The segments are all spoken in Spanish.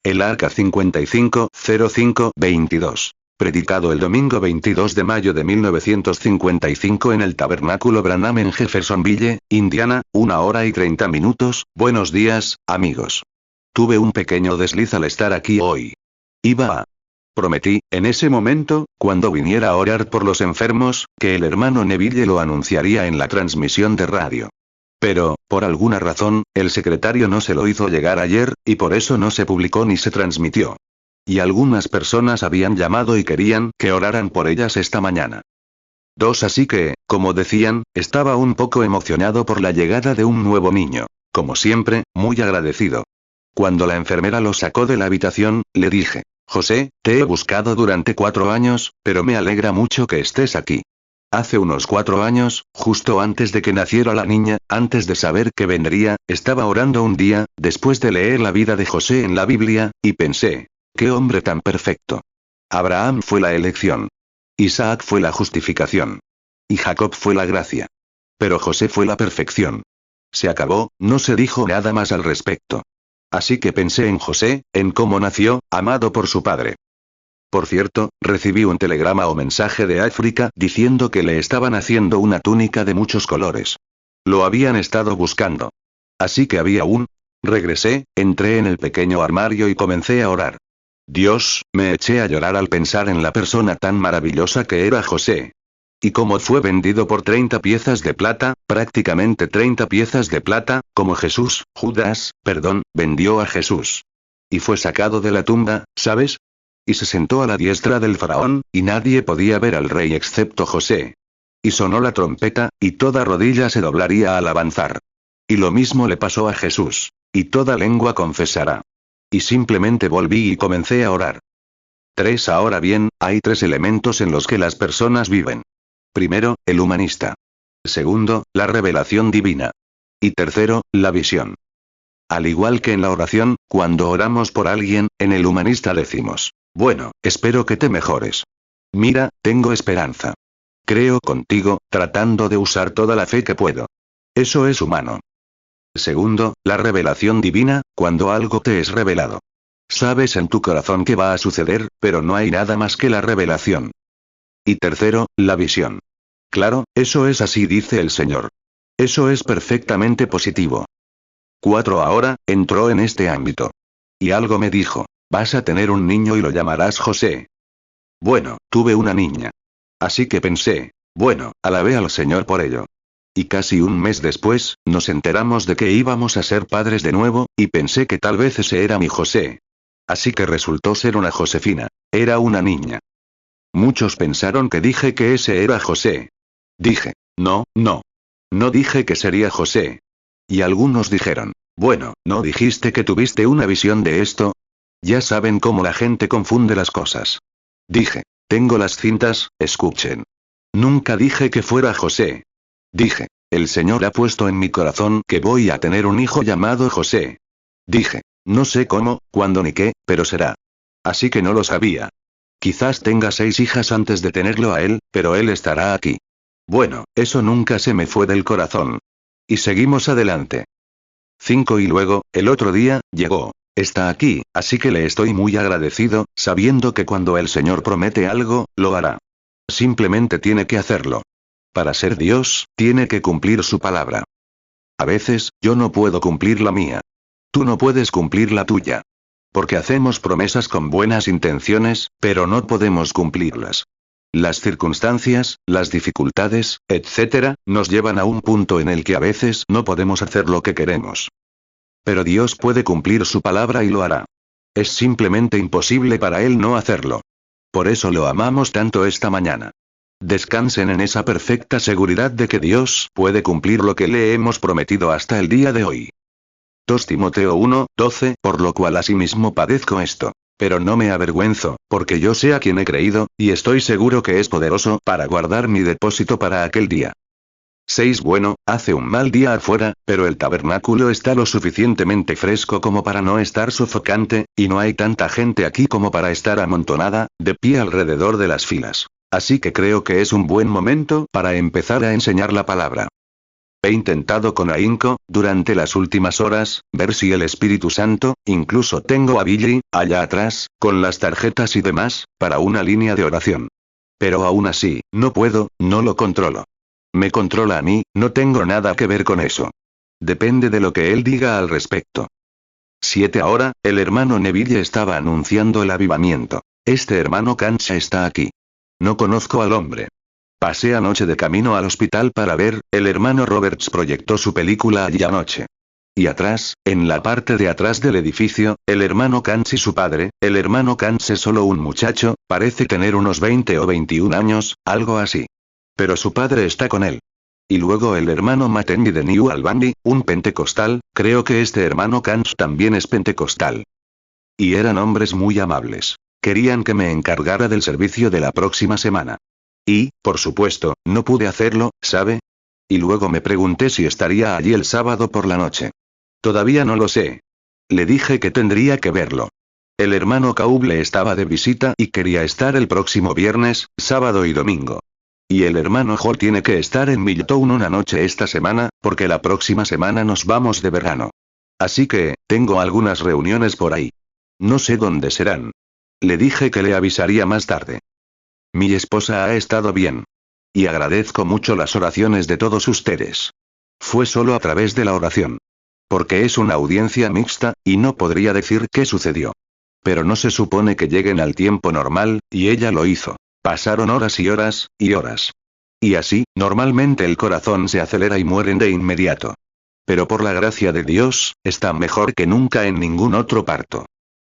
El Arca 550522. Predicado el domingo 22 de mayo de 1955 en el Tabernáculo Branham en Jeffersonville, Indiana, 1 hora y 30 minutos. Buenos días, amigos. Tuve un pequeño desliz al estar aquí hoy. Iba a... Prometí, en ese momento, cuando viniera a orar por los enfermos, que el hermano Neville lo anunciaría en la transmisión de radio. Pero, por alguna razón, el secretario no se lo hizo llegar ayer, y por eso no se publicó ni se transmitió. Y algunas personas habían llamado y querían que oraran por ellas esta mañana. Así que, como decían, estaba un poco emocionado por la llegada de un nuevo niño. Como siempre, muy agradecido. Cuando la enfermera lo sacó de la habitación, le dije: José, te he buscado durante 4 años, pero me alegra mucho que estés aquí. Hace unos 4 años, justo antes de que naciera la niña, antes de saber que vendría, estaba orando un día, después de leer la vida de José en la Biblia, y pensé: ¡qué hombre tan perfecto! Abraham fue la elección. Isaac fue la justificación. Y Jacob fue la gracia. Pero José fue la perfección. Se acabó, no se dijo nada más al respecto. Así que pensé en José, en cómo nació, amado por su padre. Por cierto, recibí un telegrama o mensaje de África diciendo que le estaban haciendo una túnica de muchos colores. Lo habían estado buscando. Así que había un... Regresé, entré en el pequeño armario y comencé a orar. Dios, me eché a llorar al pensar en la persona tan maravillosa que era José. Y cómo fue vendido por 30 piezas de plata, prácticamente 30 piezas de plata, como Judas, vendió a Jesús. Y fue sacado de la tumba, ¿sabes? Y se sentó a la diestra del faraón, y nadie podía ver al rey excepto José. Y sonó la trompeta, y toda rodilla se doblaría al avanzar. Y lo mismo le pasó a Jesús. Y toda lengua confesará. Y simplemente volví y comencé a orar. Ahora bien, hay 3 elementos en los que las personas viven. Primero, el humanista. Segundo, la revelación divina. Y tercero, la visión. Al igual que en la oración, cuando oramos por alguien, en el humanista decimos: bueno, espero que te mejores. Mira, tengo esperanza. Creo contigo, tratando de usar toda la fe que puedo. Eso es humano. Segundo, la revelación divina, cuando algo te es revelado. Sabes en tu corazón que va a suceder, pero no hay nada más que la revelación. Y tercero, la visión. Claro, eso es así, dice el Señor. Eso es perfectamente positivo. 4 ahora, entró en este ámbito. Y algo me dijo: vas a tener un niño y lo llamarás José. Bueno, tuve una niña. Así que pensé: bueno, alabé al Señor por ello. Y casi un mes después, nos enteramos de que íbamos a ser padres de nuevo, y pensé que tal vez ese era mi José. Así que resultó ser una Josefina. Era una niña. Muchos pensaron que dije que ese era José. Dije: no, no. No dije que sería José. Y algunos dijeron: bueno, ¿no dijiste que tuviste una visión de esto? Ya saben cómo la gente confunde las cosas. Dije: tengo las cintas, escuchen. Nunca dije que fuera José. Dije: el Señor ha puesto en mi corazón que voy a tener un hijo llamado José. Dije: no sé cómo, cuándo ni qué, pero será. Así que no lo sabía. Quizás tenga 6 hijas antes de tenerlo a él, pero él estará aquí. Bueno, eso nunca se me fue del corazón. Y seguimos adelante. 5 y luego, el otro día, llegó. Está aquí, así que le estoy muy agradecido, sabiendo que cuando el Señor promete algo, lo hará. Simplemente tiene que hacerlo. Para ser Dios, tiene que cumplir su palabra. A veces, yo no puedo cumplir la mía. Tú no puedes cumplir la tuya. Porque hacemos promesas con buenas intenciones, pero no podemos cumplirlas. Las circunstancias, las dificultades, etc., nos llevan a un punto en el que a veces no podemos hacer lo que queremos. Pero Dios puede cumplir su palabra y lo hará. Es simplemente imposible para Él no hacerlo. Por eso lo amamos tanto esta mañana. Descansen en esa perfecta seguridad de que Dios puede cumplir lo que le hemos prometido hasta el día de hoy. 2 Timoteo 1:12, por lo cual asimismo padezco esto. Pero no me avergüenzo, porque yo sé a quien he creído, y estoy seguro que es poderoso para guardar mi depósito para aquel día. 6 Bueno, hace un mal día afuera, pero el tabernáculo está lo suficientemente fresco como para no estar sofocante, y no hay tanta gente aquí como para estar amontonada, de pie alrededor de las filas. Así que creo que es un buen momento para empezar a enseñar la palabra. He intentado con ahínco, durante las últimas horas, ver si el Espíritu Santo, incluso tengo a Billy, allá atrás, con las tarjetas y demás, para una línea de oración. Pero aún así, no puedo, no lo controlo. Me controla a mí, no tengo nada que ver con eso. Depende de lo que él diga al respecto. 7 ahora, el hermano Neville estaba anunciando el avivamiento. Este hermano Cancha está aquí. No conozco al hombre. Pasé anoche de camino al hospital para ver, el hermano Roberts proyectó su película allí anoche. Y atrás, en la parte de atrás del edificio, el hermano Canch y su padre, el hermano Canch es solo un muchacho, parece tener unos 20 o 21 años, algo así. Pero su padre está con él. Y luego el hermano Matthew de New Albany, un pentecostal, creo que este hermano Canch también es pentecostal. Y eran hombres muy amables. Querían que me encargara del servicio de la próxima semana. Y, por supuesto, no pude hacerlo, ¿sabe? Y luego me pregunté si estaría allí el sábado por la noche. Todavía no lo sé. Le dije que tendría que verlo. El hermano Cauble estaba de visita y quería estar el próximo viernes, sábado y domingo. Y el hermano Hall tiene que estar en Milltown una noche esta semana, porque la próxima semana nos vamos de verano. Así que, tengo algunas reuniones por ahí. No sé dónde serán. Le dije que le avisaría más tarde. Mi esposa ha estado bien. Y agradezco mucho las oraciones de todos ustedes. Fue solo a través de la oración. Porque es una audiencia mixta, y no podría decir qué sucedió. Pero no se supone que lleguen al tiempo normal, y ella lo hizo. Pasaron horas y horas, y horas. Y así, normalmente el corazón se acelera y mueren de inmediato. Pero por la gracia de Dios, está mejor que nunca en ningún otro parto.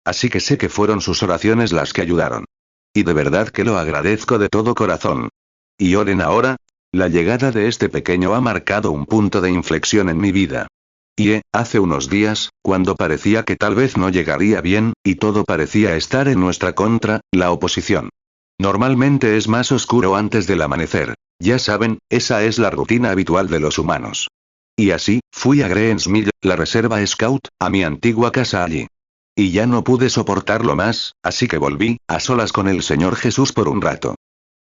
Así que sé que fueron sus oraciones las que ayudaron. Y de verdad que lo agradezco de todo corazón. Y oren ahora. La llegada de este pequeño ha marcado un punto de inflexión en mi vida. Y hace unos días, cuando parecía que tal vez no llegaría bien, y todo parecía estar en nuestra contra, la oposición. Normalmente es más oscuro antes del amanecer. Ya saben, esa es la rutina habitual de los humanos. Y así, fui a Greens Mill, la reserva Scout, a mi antigua casa allí. Y ya no pude soportarlo más, así que volví, a solas con el Señor Jesús por un rato.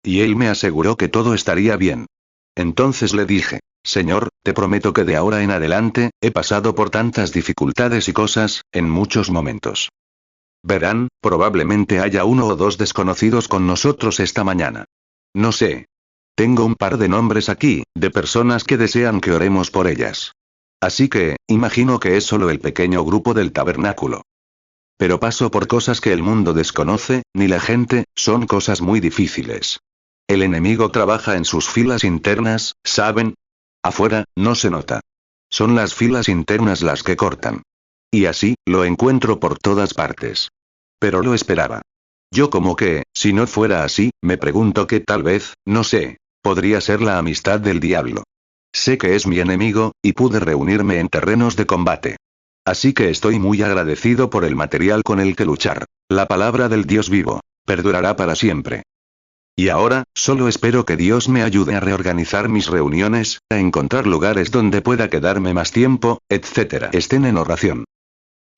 Y él me aseguró que todo estaría bien. Entonces le dije, Señor, te prometo que de ahora en adelante, he pasado por tantas dificultades y cosas, en muchos momentos. Verán, probablemente haya 1 o 2 desconocidos con nosotros esta mañana. No sé. Tengo un par de nombres aquí, de personas que desean que oremos por ellas. Así que, imagino que es solo el pequeño grupo del tabernáculo. Pero paso por cosas que el mundo desconoce, ni la gente, son cosas muy difíciles. El enemigo trabaja en sus filas internas, ¿saben? Afuera, no se nota. Son las filas internas las que cortan. Y así, lo encuentro por todas partes. Pero lo esperaba. Yo como que, si no fuera así, me pregunto que tal vez, no sé, podría ser la amistad del diablo. Sé que es mi enemigo, y pude reunirme en terrenos de combate. Así que estoy muy agradecido por el material con el que luchar. La palabra del Dios vivo, perdurará para siempre. Y ahora, solo espero que Dios me ayude a reorganizar mis reuniones, a encontrar lugares donde pueda quedarme más tiempo, etc. Estén en oración.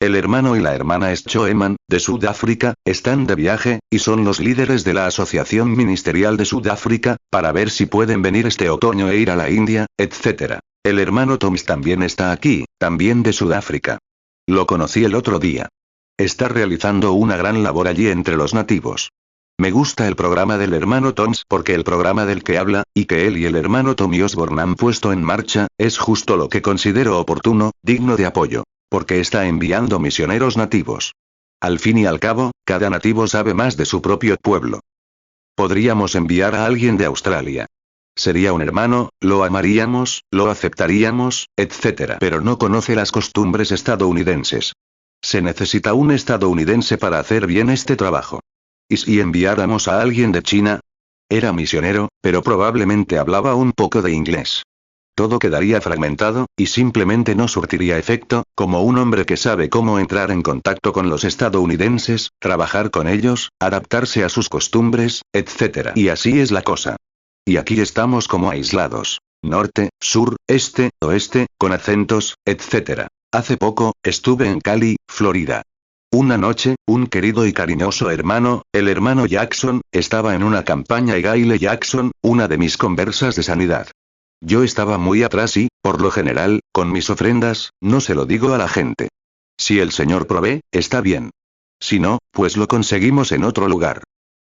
El hermano y la hermana Schoeman, de Sudáfrica, están de viaje, y son los líderes de la Asociación Ministerial de Sudáfrica, para ver si pueden venir este otoño e ir a la India, etc. El hermano Toms también está aquí, también de Sudáfrica. Lo conocí el otro día. Está realizando una gran labor allí entre los nativos. Me gusta el programa del hermano Toms porque el programa del que habla, y que él y el hermano Tommy Osborne han puesto en marcha, es justo lo que considero oportuno, digno de apoyo. Porque está enviando misioneros nativos. Al fin y al cabo, cada nativo sabe más de su propio pueblo. Podríamos enviar a alguien de Australia. Sería un hermano, lo amaríamos, lo aceptaríamos, etc. Pero no conoce las costumbres estadounidenses. Se necesita un estadounidense para hacer bien este trabajo. ¿Y si enviáramos a alguien de China? Era misionero, pero probablemente hablaba un poco de inglés. Todo quedaría fragmentado, y simplemente no surtiría efecto, como un hombre que sabe cómo entrar en contacto con los estadounidenses, trabajar con ellos, adaptarse a sus costumbres, etc. Y así es la cosa. Y aquí estamos como aislados. Norte, sur, este, oeste, con acentos, etc. Hace poco, estuve en Cali, Florida. Una noche, un querido y cariñoso hermano, el hermano Jackson, estaba en una campaña y Gayle Jackson, una de mis conversas de sanidad. Yo estaba muy atrás y, por lo general, con mis ofrendas, no se lo digo a la gente. Si el señor provee, está bien. Si no, pues lo conseguimos en otro lugar.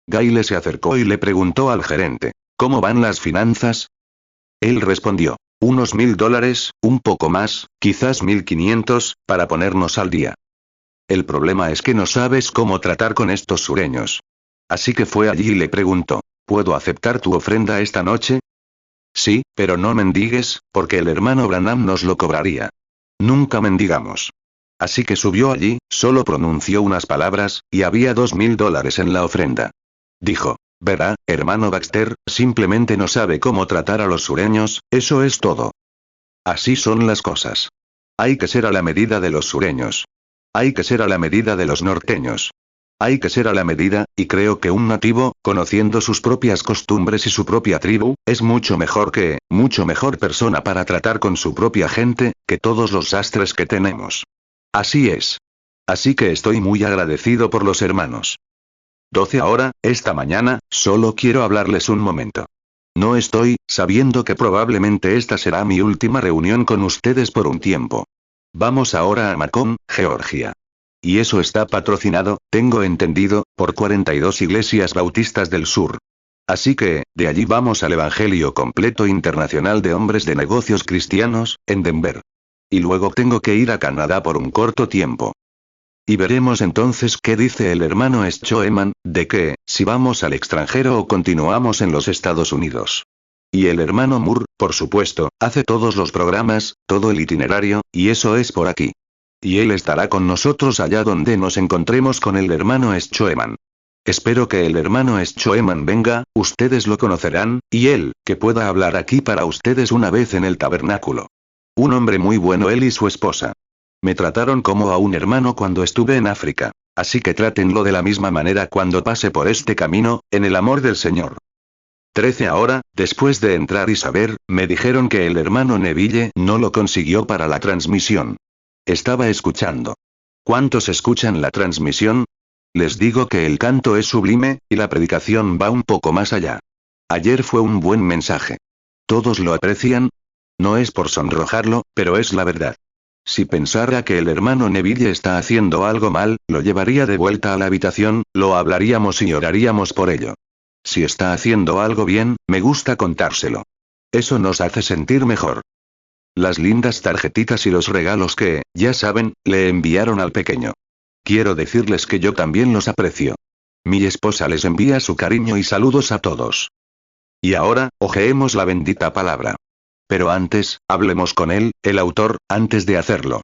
Gayle se acercó y le preguntó al gerente, ¿cómo van las finanzas? Él respondió, unos $1000, un poco más, quizás 1500, para ponernos al día. El problema es que no sabes cómo tratar con estos sureños. Así que fue allí y le preguntó, ¿puedo aceptar tu ofrenda esta noche? Sí, pero no mendigues, porque el hermano Branham nos lo cobraría. Nunca mendigamos. Así que subió allí, solo pronunció unas palabras, y había $2000 en la ofrenda. Dijo, verá, hermano Baxter, simplemente no sabe cómo tratar a los sureños, eso es todo. Así son las cosas. Hay que ser a la medida de los sureños. Hay que ser a la medida de los norteños. Hay que ser a la medida, y creo que un nativo, conociendo sus propias costumbres y su propia tribu, es mucho mejor persona para tratar con su propia gente, que todos los sastres que tenemos. Así es. Así que estoy muy agradecido por los hermanos. 12 ahora, esta mañana, solo quiero hablarles un momento. No estoy, sabiendo que probablemente esta será mi última reunión con ustedes por un tiempo. Vamos ahora a Macomb, Georgia. Y eso está patrocinado, tengo entendido, por 42 iglesias bautistas del sur. Así que, de allí vamos al Evangelio Completo Internacional de Hombres de Negocios Cristianos, en Denver. Y luego tengo que ir a Canadá por un corto tiempo. Y veremos entonces qué dice el hermano Schoeman, de que, si vamos al extranjero o continuamos en los Estados Unidos. Y el hermano Moore, por supuesto, hace todos los programas, todo el itinerario, y eso es por aquí. Y él estará con nosotros allá donde nos encontremos con el hermano Schoeman. Espero que el hermano Schoeman venga, ustedes lo conocerán, y él, que pueda hablar aquí para ustedes una vez en el tabernáculo. Un hombre muy bueno él y su esposa. Me trataron como a un hermano cuando estuve en África, así que trátenlo de la misma manera cuando pase por este camino, en el amor del Señor. 13 ahora, después de entrar y saber, me dijeron que el hermano Neville no lo consiguió para la transmisión. Estaba escuchando. ¿Cuántos escuchan la transmisión? Les digo que el canto es sublime, y la predicación va un poco más allá. Ayer fue un buen mensaje. ¿Todos lo aprecian? No es por sonrojarlo, pero es la verdad. Si pensara que el hermano Neville está haciendo algo mal, lo llevaría de vuelta a la habitación, lo hablaríamos y oraríamos por ello. Si está haciendo algo bien, me gusta contárselo. Eso nos hace sentir mejor. Las lindas tarjetitas y los regalos que, ya saben, le enviaron al pequeño. Quiero decirles que yo también los aprecio. Mi esposa les envía su cariño y saludos a todos. Y ahora, hojeemos la bendita palabra. Pero antes, hablemos con él, el autor, antes de hacerlo.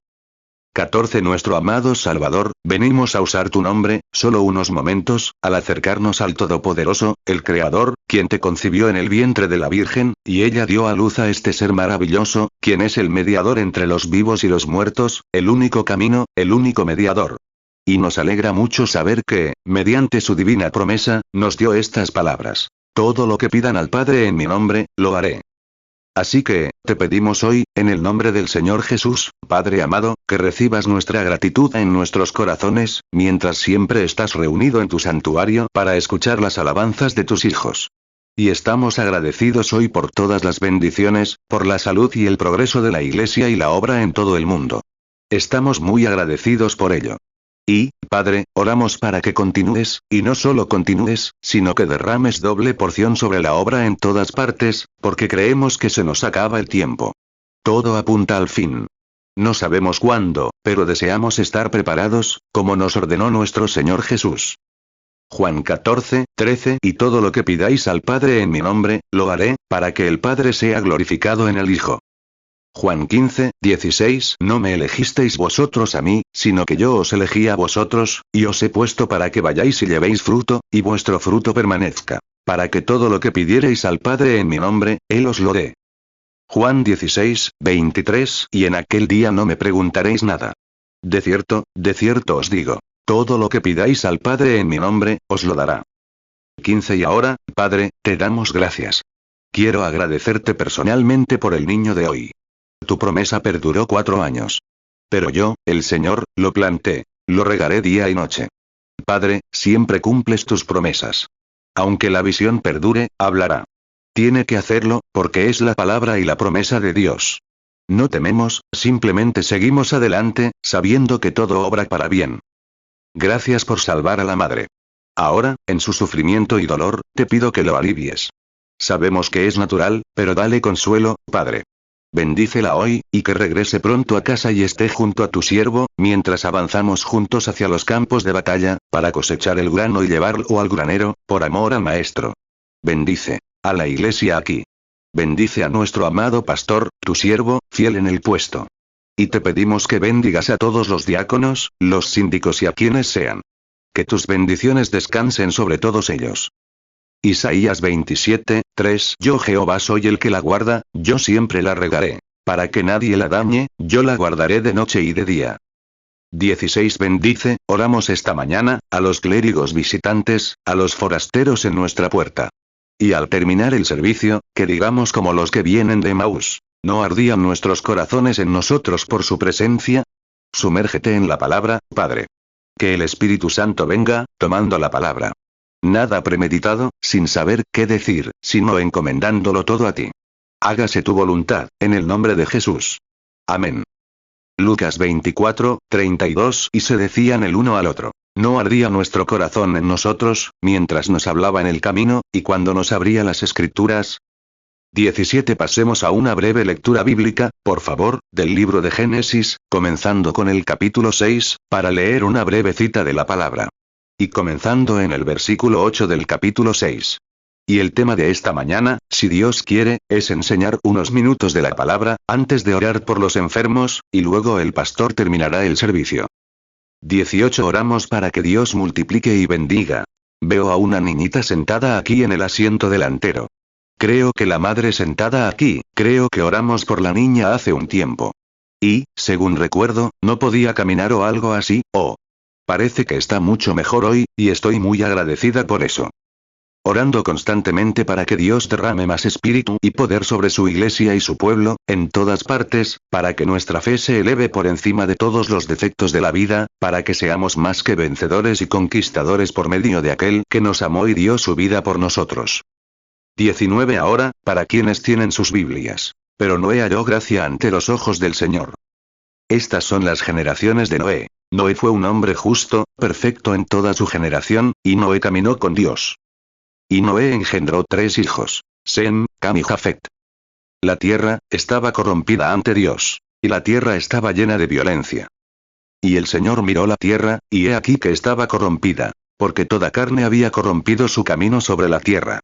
14 Nuestro amado Salvador, venimos a usar tu nombre, solo unos momentos, al acercarnos al Todopoderoso, el Creador, quien te concibió en el vientre de la Virgen, y ella dio a luz a este ser maravilloso, quien es el mediador entre los vivos y los muertos, el único camino, el único mediador. Y nos alegra mucho saber que, mediante su divina promesa, nos dio estas palabras. Todo lo que pidan al Padre en mi nombre, lo haré. Así que, te pedimos hoy, en el nombre del Señor Jesús, Padre amado, que recibas nuestra gratitud en nuestros corazones, mientras siempre estás reunido en tu santuario para escuchar las alabanzas de tus hijos. Y estamos agradecidos hoy por todas las bendiciones, por la salud y el progreso de la Iglesia y la obra en todo el mundo. Estamos muy agradecidos por ello. Y, Padre, oramos para que continúes, y no solo continúes, sino que derrames doble porción sobre la obra en todas partes, porque creemos que se nos acaba el tiempo. Todo apunta al fin. No sabemos cuándo, pero deseamos estar preparados, como nos ordenó nuestro Señor Jesús. Juan 14, 13 Y todo lo que pidáis al Padre en mi nombre, lo haré, para que el Padre sea glorificado en el Hijo. Juan 15, 16 No me elegisteis vosotros a mí, sino que yo os elegí a vosotros, y os he puesto para que vayáis y llevéis fruto, y vuestro fruto permanezca. Para que todo lo que pidiereis al Padre en mi nombre, Él os lo dé. Juan 16, 23 Y en aquel día no me preguntaréis nada. De cierto os digo, todo lo que pidáis al Padre en mi nombre, os lo dará. 15 Y ahora, Padre, te damos gracias. Quiero agradecerte personalmente por el niño de hoy. Tu promesa perduró 4 años. Pero yo, el Señor, lo planté. Lo regaré día y noche. Padre, siempre cumples tus promesas. Aunque la visión perdure, hablará. Tiene que hacerlo, porque es la palabra y la promesa de Dios. No tememos, simplemente seguimos adelante, sabiendo que todo obra para bien. Gracias por salvar a la madre. Ahora, en su sufrimiento y dolor, te pido que lo alivies. Sabemos que es natural, pero dale consuelo, Padre. Bendícela hoy, y que regrese pronto a casa y esté junto a tu siervo, mientras avanzamos juntos hacia los campos de batalla, para cosechar el grano y llevarlo al granero, por amor al Maestro. Bendice a la iglesia aquí. Bendice a nuestro amado pastor, tu siervo, fiel en el puesto. Y te pedimos que bendigas a todos los diáconos, los síndicos y a quienes sean. Que tus bendiciones descansen sobre todos ellos. Isaías 27, 3. Yo Jehová soy el que la guarda, yo siempre la regaré. Para que nadie la dañe, yo la guardaré de noche y de día. 16. Bendice, oramos esta mañana, a los clérigos visitantes, a los forasteros en nuestra puerta. Y al terminar el servicio, que digamos como los que vienen de Emaús, ¿no ardían nuestros corazones en nosotros por su presencia? Sumérgete en la palabra, Padre. Que el Espíritu Santo venga, tomando la palabra. Nada premeditado, sin saber qué decir, sino encomendándolo todo a ti. Hágase tu voluntad, en el nombre de Jesús. Amén. Lucas 24, 32. Y se decían el uno al otro. No ardía nuestro corazón en nosotros, mientras nos hablaba en el camino, y cuando nos abría las Escrituras. 17. Pasemos a una breve lectura bíblica, por favor, del libro de Génesis, comenzando con el capítulo 6, para leer una breve cita de la palabra. Y comenzando en el versículo 8 del capítulo 6. Y el tema de esta mañana, si Dios quiere, es enseñar unos minutos de la palabra, antes de orar por los enfermos, y luego el pastor terminará el servicio. 18. Oramos para que Dios multiplique y bendiga. Veo a una niñita sentada aquí en el asiento delantero. Creo que la madre sentada aquí, creo que oramos por la niña hace un tiempo. Y, según recuerdo, no podía caminar o algo así, parece que está mucho mejor hoy, y estoy muy agradecida por eso. Orando constantemente para que Dios derrame más espíritu y poder sobre su iglesia y su pueblo, en todas partes, para que nuestra fe se eleve por encima de todos los defectos de la vida, para que seamos más que vencedores y conquistadores por medio de aquel que nos amó y dio su vida por nosotros. 19. Ahora, para quienes tienen sus Biblias. Pero Noé halló gracia ante los ojos del Señor. Estas son las generaciones de Noé. Noé fue un hombre justo, perfecto en toda su generación, y Noé caminó con Dios. Y Noé engendró 3 hijos: Sem, Cam y Jafet. La tierra estaba corrompida ante Dios, y la tierra estaba llena de violencia. Y el Señor miró la tierra, y he aquí que estaba corrompida, porque toda carne había corrompido su camino sobre la tierra.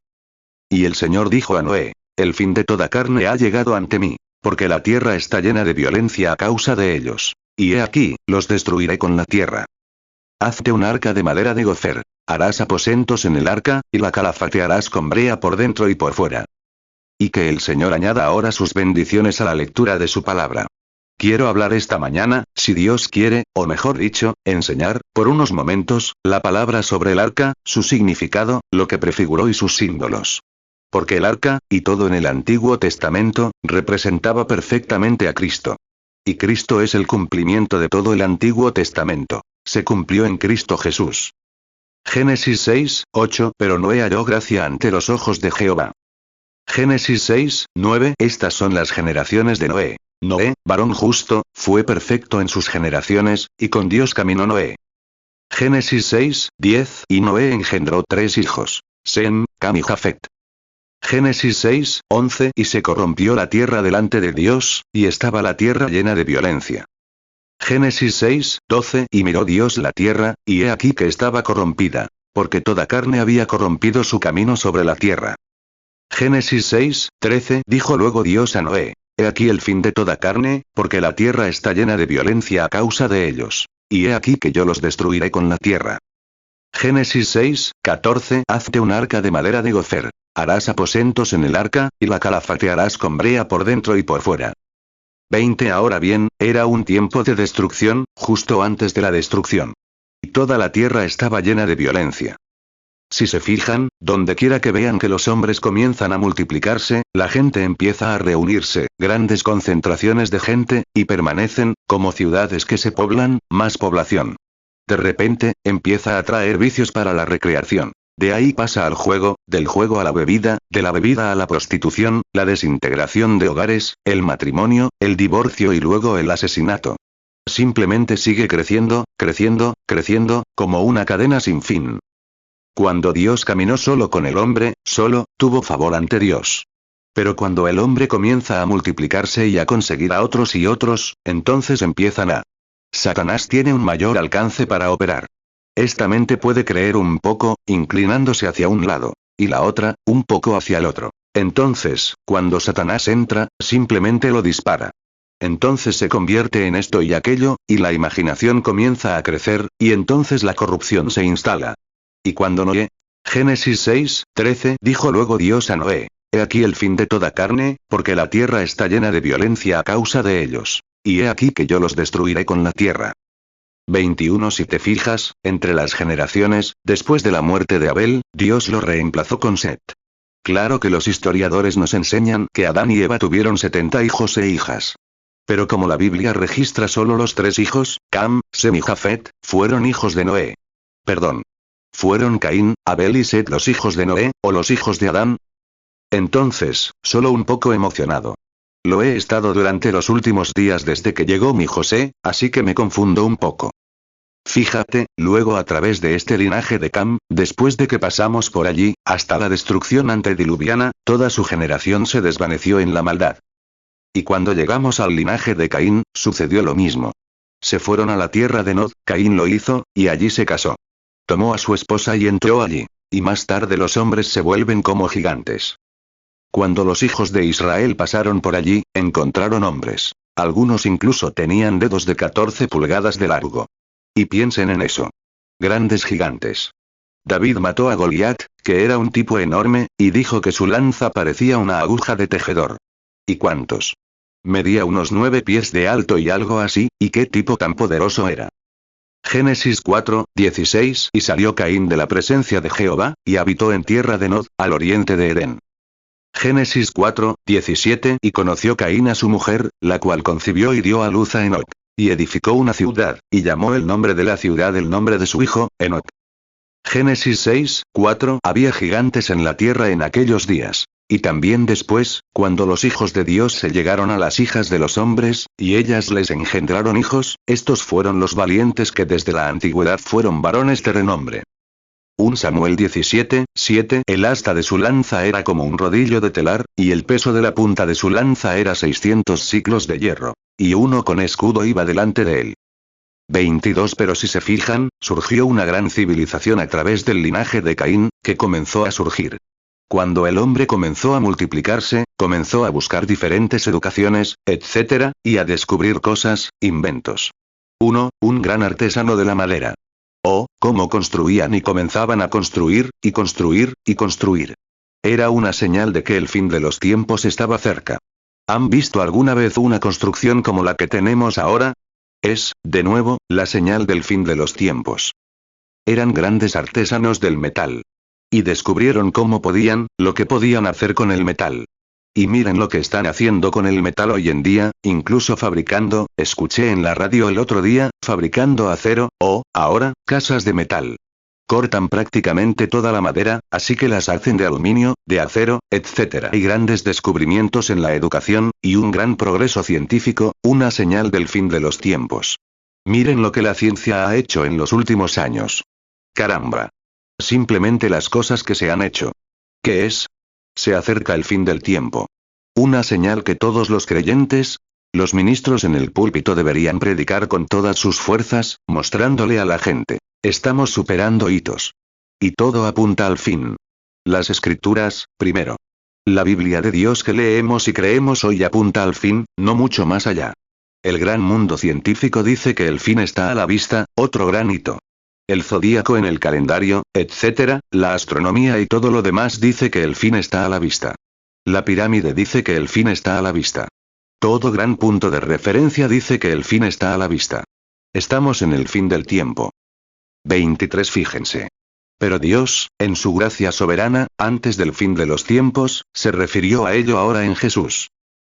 Y el Señor dijo a Noé: el fin de toda carne ha llegado ante mí, porque la tierra está llena de violencia a causa de ellos. Y he aquí, los destruiré con la tierra. Hazte un arca de madera de gofer. Harás aposentos en el arca, y la calafatearás con brea por dentro y por fuera. Y que el Señor añada ahora sus bendiciones a la lectura de su palabra. Quiero hablar esta mañana, si Dios quiere, o mejor dicho, enseñar, por unos momentos, la palabra sobre el arca, su significado, lo que prefiguró y sus símbolos. Porque el arca, y todo en el Antiguo Testamento, representaba perfectamente a Cristo. Y Cristo es el cumplimiento de todo el Antiguo Testamento. Se cumplió en Cristo Jesús. Génesis 6, 8. Pero Noé halló gracia ante los ojos de Jehová. Génesis 6, 9. Estas son las generaciones de Noé. Noé, varón justo, fue perfecto en sus generaciones, y con Dios caminó Noé. Génesis 6, 10. Y Noé engendró 3 hijos: Sem, Cam y Jafet. Génesis 6, 11. Y se corrompió la tierra delante de Dios, y estaba la tierra llena de violencia. Génesis 6, 12. Y miró Dios la tierra, y he aquí que estaba corrompida, porque toda carne había corrompido su camino sobre la tierra. Génesis 6, 13. Dijo luego Dios a Noé: he aquí el fin de toda carne, porque la tierra está llena de violencia a causa de ellos. Y he aquí que yo los destruiré con la tierra. Génesis 6, 14. Hazte un arca de madera de gofer. Harás aposentos en el arca, y la calafatearás con brea por dentro y por fuera. 20. Ahora bien, era un tiempo de destrucción, justo antes de la destrucción. Y toda la tierra estaba llena de violencia. Si se fijan, donde quiera que vean que los hombres comienzan a multiplicarse, la gente empieza a reunirse, grandes concentraciones de gente, y permanecen, como ciudades que se poblan, más población. De repente, empieza a traer vicios para la recreación. De ahí pasa al juego, del juego a la bebida, de la bebida a la prostitución, la desintegración de hogares, el matrimonio, el divorcio y luego el asesinato. Simplemente sigue creciendo, creciendo, creciendo, como una cadena sin fin. Cuando Dios caminó solo con el hombre, solo, tuvo favor ante Dios. Pero cuando el hombre comienza a multiplicarse y a conseguir a otros y otros, entonces empiezan a... Satanás tiene un mayor alcance para operar. Esta mente puede creer un poco, inclinándose hacia un lado, y la otra, un poco hacia el otro. Entonces, cuando Satanás entra, simplemente lo dispara. Entonces se convierte en esto y aquello, y la imaginación comienza a crecer, y entonces la corrupción se instala. Y cuando Noé, Génesis 6:13, dijo luego Dios a Noé, he aquí el fin de toda carne, porque la tierra está llena de violencia a causa de ellos. Y he aquí que yo los destruiré con la tierra. 21. Si te fijas, entre las generaciones, después de la muerte de Abel, Dios lo reemplazó con Set. Claro que los historiadores nos enseñan que Adán y Eva tuvieron 70 hijos e hijas. Pero como la Biblia registra solo los 3 hijos, Cam, Sem y Jafet, fueron hijos de Noé. Perdón. ¿Fueron Caín, Abel y Set los hijos de Noé, o los hijos de Adán? Entonces, solo un poco emocionado. Lo he estado durante los últimos días desde que llegó mi José, así que me confundo un poco. Fíjate, luego a través de este linaje de Cam, después de que pasamos por allí, hasta la destrucción antediluviana, toda su generación se desvaneció en la maldad. Y cuando llegamos al linaje de Caín, sucedió lo mismo. Se fueron a la tierra de Nod, Caín lo hizo, y allí se casó. Tomó a su esposa y entró allí. Y más tarde los hombres se vuelven como gigantes. Cuando los hijos de Israel pasaron por allí, encontraron hombres. Algunos incluso tenían dedos de 14 pulgadas de largo. Y piensen en eso. Grandes gigantes. David mató a Goliat, que era un tipo enorme, y dijo que su lanza parecía una aguja de tejedor. ¿Y cuántos? Medía unos 9 pies de alto y algo así, ¿y qué tipo tan poderoso era? Génesis 4:16. Y salió Caín de la presencia de Jehová, y habitó en tierra de Nod, al oriente de Edén. Génesis 4:17. Y conoció Caín a su mujer, la cual concibió y dio a luz a Enoc. Y edificó una ciudad, y llamó el nombre de la ciudad el nombre de su hijo, Enoc. Génesis 6:4. Había gigantes en la tierra en aquellos días. Y también después, cuando los hijos de Dios se llegaron a las hijas de los hombres, y ellas les engendraron hijos, estos fueron los valientes que desde la antigüedad fueron varones de renombre. 1 Samuel 17:7. El asta de su lanza era como un rodillo de telar, y el peso de la punta de su lanza era 600 siclos de hierro. Y uno con escudo iba delante de él. 22. Pero si se fijan, surgió una gran civilización a través del linaje de Caín, que comenzó a surgir. Cuando el hombre comenzó a multiplicarse, comenzó a buscar diferentes educaciones, etc., y a descubrir cosas, inventos. 1. Un gran artesano de la madera. Cómo construían y comenzaban a construir, y construir, y construir. Era una señal de que el fin de los tiempos estaba cerca. ¿Han visto alguna vez una construcción como la que tenemos ahora? Es, de nuevo, la señal del fin de los tiempos. Eran grandes artesanos del metal. Y descubrieron lo que podían hacer con el metal. Y miren lo que están haciendo con el metal hoy en día, incluso fabricando, escuché en la radio el otro día, fabricando acero, ahora, casas de metal. Cortan prácticamente toda la madera, así que las hacen de aluminio, de acero, etc. Hay grandes descubrimientos en la educación, y un gran progreso científico, una señal del fin de los tiempos. Miren lo que la ciencia ha hecho en los últimos años. Caramba. Simplemente las cosas que se han hecho. ¿Qué es? Se acerca el fin del tiempo. Una señal que todos los creyentes, los ministros en el púlpito deberían predicar con todas sus fuerzas, mostrándole a la gente. Estamos superando hitos. Y todo apunta al fin. Las escrituras, primero. La Biblia de Dios que leemos y creemos hoy apunta al fin, no mucho más allá. El gran mundo científico dice que el fin está a la vista, otro gran hito. El zodíaco en el calendario, etc., la astronomía y todo lo demás dice que el fin está a la vista. La pirámide dice que el fin está a la vista. Todo gran punto de referencia dice que el fin está a la vista. Estamos en el fin del tiempo. 23. Fíjense. Pero Dios, en su gracia soberana, antes del fin de los tiempos, se refirió a ello ahora en Jesús.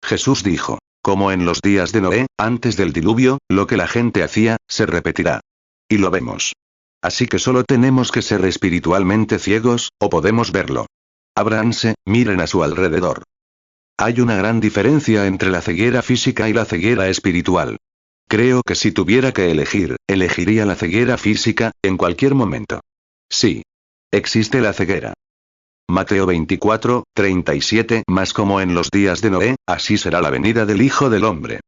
Jesús dijo, como en los días de Noé, antes del diluvio, lo que la gente hacía, se repetirá. Y lo vemos. Así que solo tenemos que ser espiritualmente ciegos, o podemos verlo. Ábranse, miren a su alrededor. Hay una gran diferencia entre la ceguera física y la ceguera espiritual. Creo que si tuviera que elegir, elegiría la ceguera física, en cualquier momento. Sí. Existe la ceguera. Mateo 24, 37. Mas como en los días de Noé, así será la venida del Hijo del Hombre.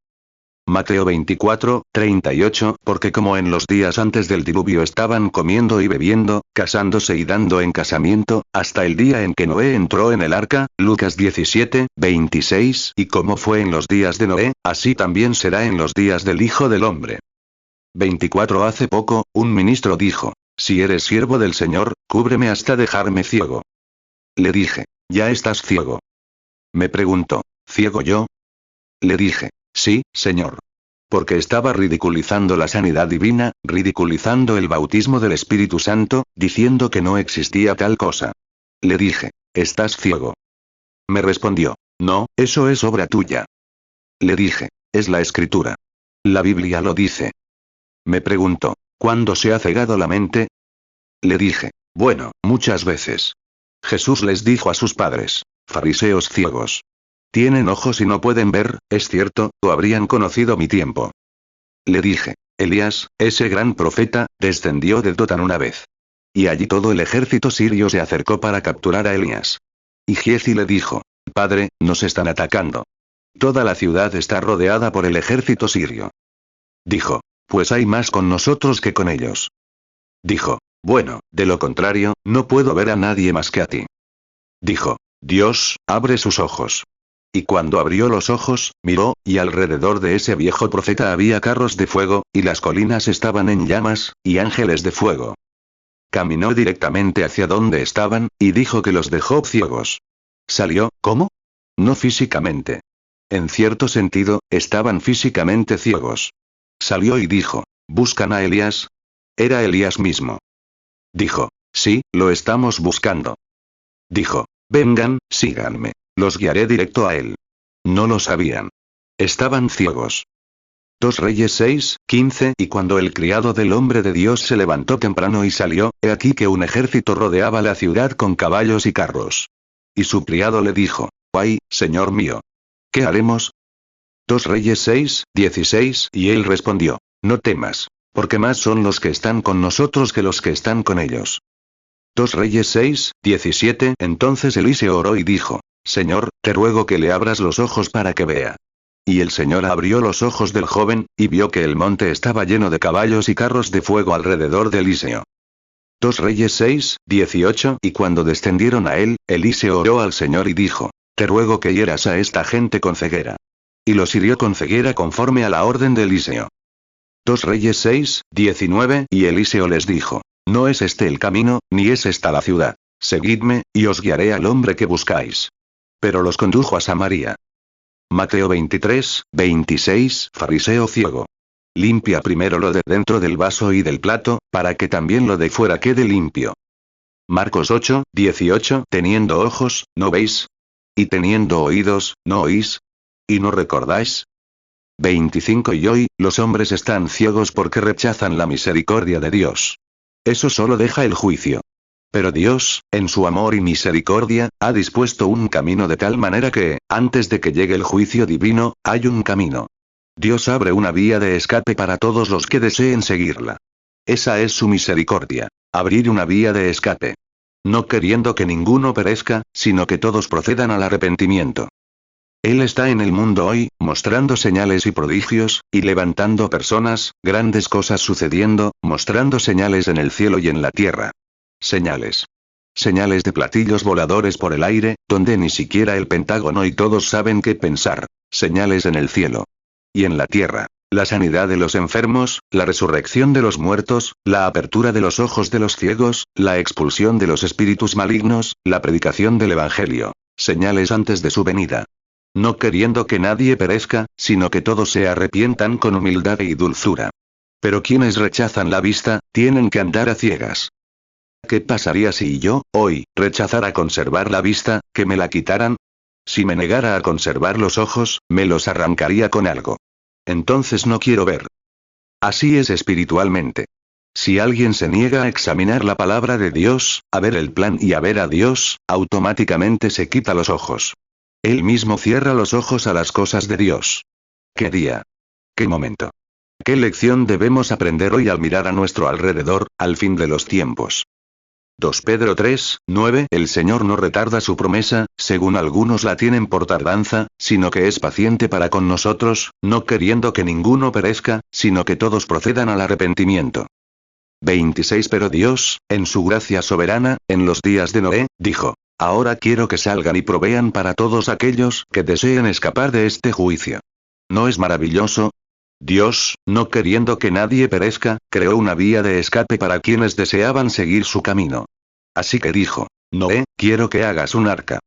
Mateo 24, 38. Porque como en los días antes del diluvio estaban comiendo y bebiendo, casándose y dando en casamiento, hasta el día en que Noé entró en el arca, Lucas 17, 26. Y como fue en los días de Noé, así también será en los días del Hijo del Hombre. 24. Hace poco, un ministro dijo: si eres siervo del Señor, cúbreme hasta dejarme ciego. Le dije: ya estás ciego. Me preguntó: ¿ciego yo? Le dije: sí, Señor. Porque estaba ridiculizando la sanidad divina, ridiculizando el bautismo del Espíritu Santo, diciendo que no existía tal cosa. Le dije: estás ciego. Me respondió: no, eso es obra tuya. Le dije: es la Escritura. La Biblia lo dice. Me preguntó: ¿cuándo se ha cegado la mente? Le dije: bueno, muchas veces. Jesús les dijo a sus padres: fariseos ciegos. Tienen ojos y no pueden ver, es cierto, o habrían conocido mi tiempo. Le dije: Elías, ese gran profeta, descendió de Dotán una vez. Y allí todo el ejército sirio se acercó para capturar a Elías. Y Giezi le dijo: Padre, nos están atacando. Toda la ciudad está rodeada por el ejército sirio. Dijo: pues hay más con nosotros que con ellos. Dijo: bueno, de lo contrario, no puedo ver a nadie más que a ti. Dijo: Dios, abre sus ojos. Y cuando abrió los ojos, miró, y alrededor de ese viejo profeta había carros de fuego, y las colinas estaban en llamas, y ángeles de fuego. Caminó directamente hacia donde estaban, y dijo que los dejó ciegos. ¿Salió, cómo? No físicamente. En cierto sentido, estaban físicamente ciegos. Salió y dijo: ¿buscan a Elías? Era Elías mismo. Dijo: sí, lo estamos buscando. Dijo: vengan, síganme. Los guiaré directo a él. No lo sabían. Estaban ciegos. 2 Reyes 6, 15. Y cuando el criado del hombre de Dios se levantó temprano y salió, he aquí que un ejército rodeaba la ciudad con caballos y carros. Y su criado le dijo: ay, señor mío. ¿Qué haremos? 2 Reyes 6, 16. Y él respondió: no temas, porque más son los que están con nosotros que los que están con ellos. 2 Reyes 6, 17. Entonces Eliseo oró y dijo: Señor, te ruego que le abras los ojos para que vea. Y el Señor abrió los ojos del joven, y vio que el monte estaba lleno de caballos y carros de fuego alrededor de Eliseo. 2 Reyes 6, 18. Y cuando descendieron a él, Eliseo oró al Señor y dijo: te ruego que hieras a esta gente con ceguera. Y los hirió con ceguera conforme a la orden de Eliseo. 2 Reyes 6, 19. Y Eliseo les dijo: no es este el camino, ni es esta la ciudad. Seguidme, y os guiaré al hombre que buscáis. Pero los condujo a Samaria. Mateo 23, 26. Fariseo ciego. Limpia primero lo de dentro del vaso y del plato, para que también lo de fuera quede limpio. Marcos 8, 18. Teniendo ojos, ¿no veis? Y teniendo oídos, ¿no oís? ¿Y no recordáis? 25. Y hoy, los hombres están ciegos porque rechazan la misericordia de Dios. Eso solo deja el juicio. Pero Dios, en su amor y misericordia, ha dispuesto un camino de tal manera que, antes de que llegue el juicio divino, hay un camino. Dios abre una vía de escape para todos los que deseen seguirla. Esa es su misericordia. Abrir una vía de escape. No queriendo que ninguno perezca, sino que todos procedan al arrepentimiento. Él está en el mundo hoy, mostrando señales y prodigios, y levantando personas, grandes cosas sucediendo, mostrando señales en el cielo y en la tierra. Señales. Señales de platillos voladores por el aire, donde ni siquiera el Pentágono y todos saben qué pensar. Señales en el cielo. Y en la tierra. La sanidad de los enfermos, la resurrección de los muertos, la apertura de los ojos de los ciegos, la expulsión de los espíritus malignos, la predicación del Evangelio. Señales antes de su venida. No queriendo que nadie perezca, sino que todos se arrepientan con humildad y dulzura. Pero quienes rechazan la vista, tienen que andar a ciegas. ¿Qué pasaría si yo, hoy, rechazara conservar la vista, que me la quitaran? Si me negara a conservar los ojos, me los arrancaría con algo. Entonces no quiero ver. Así es espiritualmente. Si alguien se niega a examinar la palabra de Dios, a ver el plan y a ver a Dios, automáticamente se quita los ojos. Él mismo cierra los ojos a las cosas de Dios. ¿Qué día? ¿Qué momento? ¿Qué lección debemos aprender hoy al mirar a nuestro alrededor, al fin de los tiempos? 2 Pedro 3, 9 El Señor no retarda su promesa, según algunos la tienen por tardanza, sino que es paciente para con nosotros, no queriendo que ninguno perezca, sino que todos procedan al arrepentimiento. 26 Pero Dios, en su gracia soberana, en los días de Noé, dijo: Ahora quiero que salgan y provean para todos aquellos que deseen escapar de este juicio. ¿No es maravilloso? Dios, no queriendo que nadie perezca, creó una vía de escape para quienes deseaban seguir su camino. Así que dijo: Noé, quiero que hagas un arca.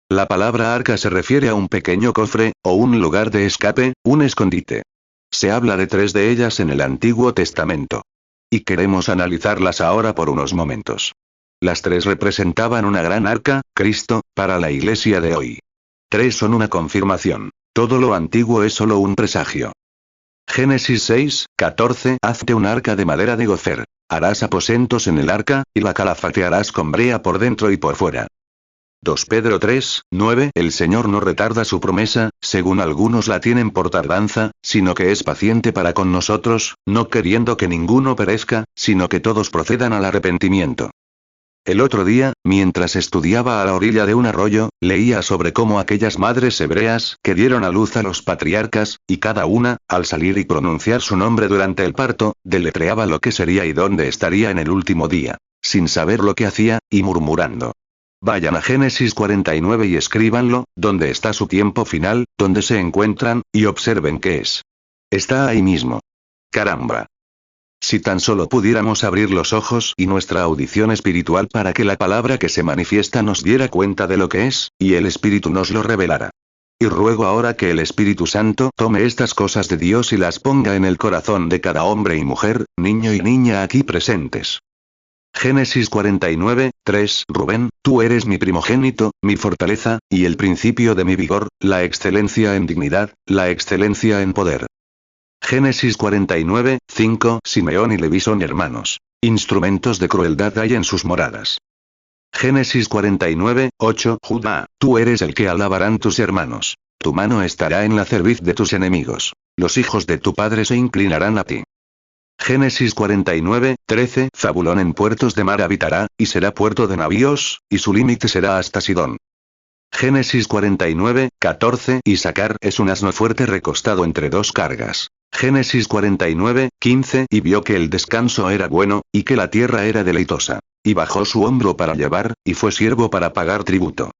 La palabra arca se refiere a un pequeño cofre, o un lugar de escape, un escondite. Se habla de 3 de ellas en el Antiguo Testamento. Y queremos analizarlas ahora por unos momentos. Las 3 representaban una gran arca, Cristo, para la iglesia de hoy. 3 son una confirmación. Todo lo antiguo es solo un presagio. Génesis 6, 14 Hazte un arca de madera de gofer. Harás aposentos en el arca, y la calafatearás con brea por dentro y por fuera. 2 Pedro 3, 9 El Señor no retarda su promesa, según algunos la tienen por tardanza, sino que es paciente para con nosotros, no queriendo que ninguno perezca, sino que todos procedan al arrepentimiento. El otro día, mientras estudiaba a la orilla de un arroyo, leía sobre cómo aquellas madres hebreas que dieron a luz a los patriarcas, y cada una, al salir y pronunciar su nombre durante el parto, deletreaba lo que sería y dónde estaría en el último día, sin saber lo que hacía, y murmurando. Vayan a Génesis 49 y escríbanlo, donde está su tiempo final, donde se encuentran, y observen qué es. Está ahí mismo. Caramba. Si tan solo pudiéramos abrir los ojos y nuestra audición espiritual para que la palabra que se manifiesta nos diera cuenta de lo que es, y el Espíritu nos lo revelara. Y ruego ahora que el Espíritu Santo tome estas cosas de Dios y las ponga en el corazón de cada hombre y mujer, niño y niña aquí presentes. Génesis 49, 3 Rubén, tú eres mi primogénito, mi fortaleza, y el principio de mi vigor, la excelencia en dignidad, la excelencia en poder. Génesis 49, 5 Simeón y Leví son hermanos. Instrumentos de crueldad hay en sus moradas. Génesis 49, 8 Judá, tú eres el que alabarán tus hermanos. Tu mano estará en la cerviz de tus enemigos. Los hijos de tu padre se inclinarán a ti. Génesis 49, 13 Zabulón en puertos de mar habitará, y será puerto de navíos, y su límite será hasta Sidón. Génesis 49, 14 Isacar es un asno fuerte recostado entre 2 cargas. Génesis 49, 15 Y vio que el descanso era bueno, y que la tierra era deleitosa. Y bajó su hombro para llevar, y fue siervo para pagar tributo.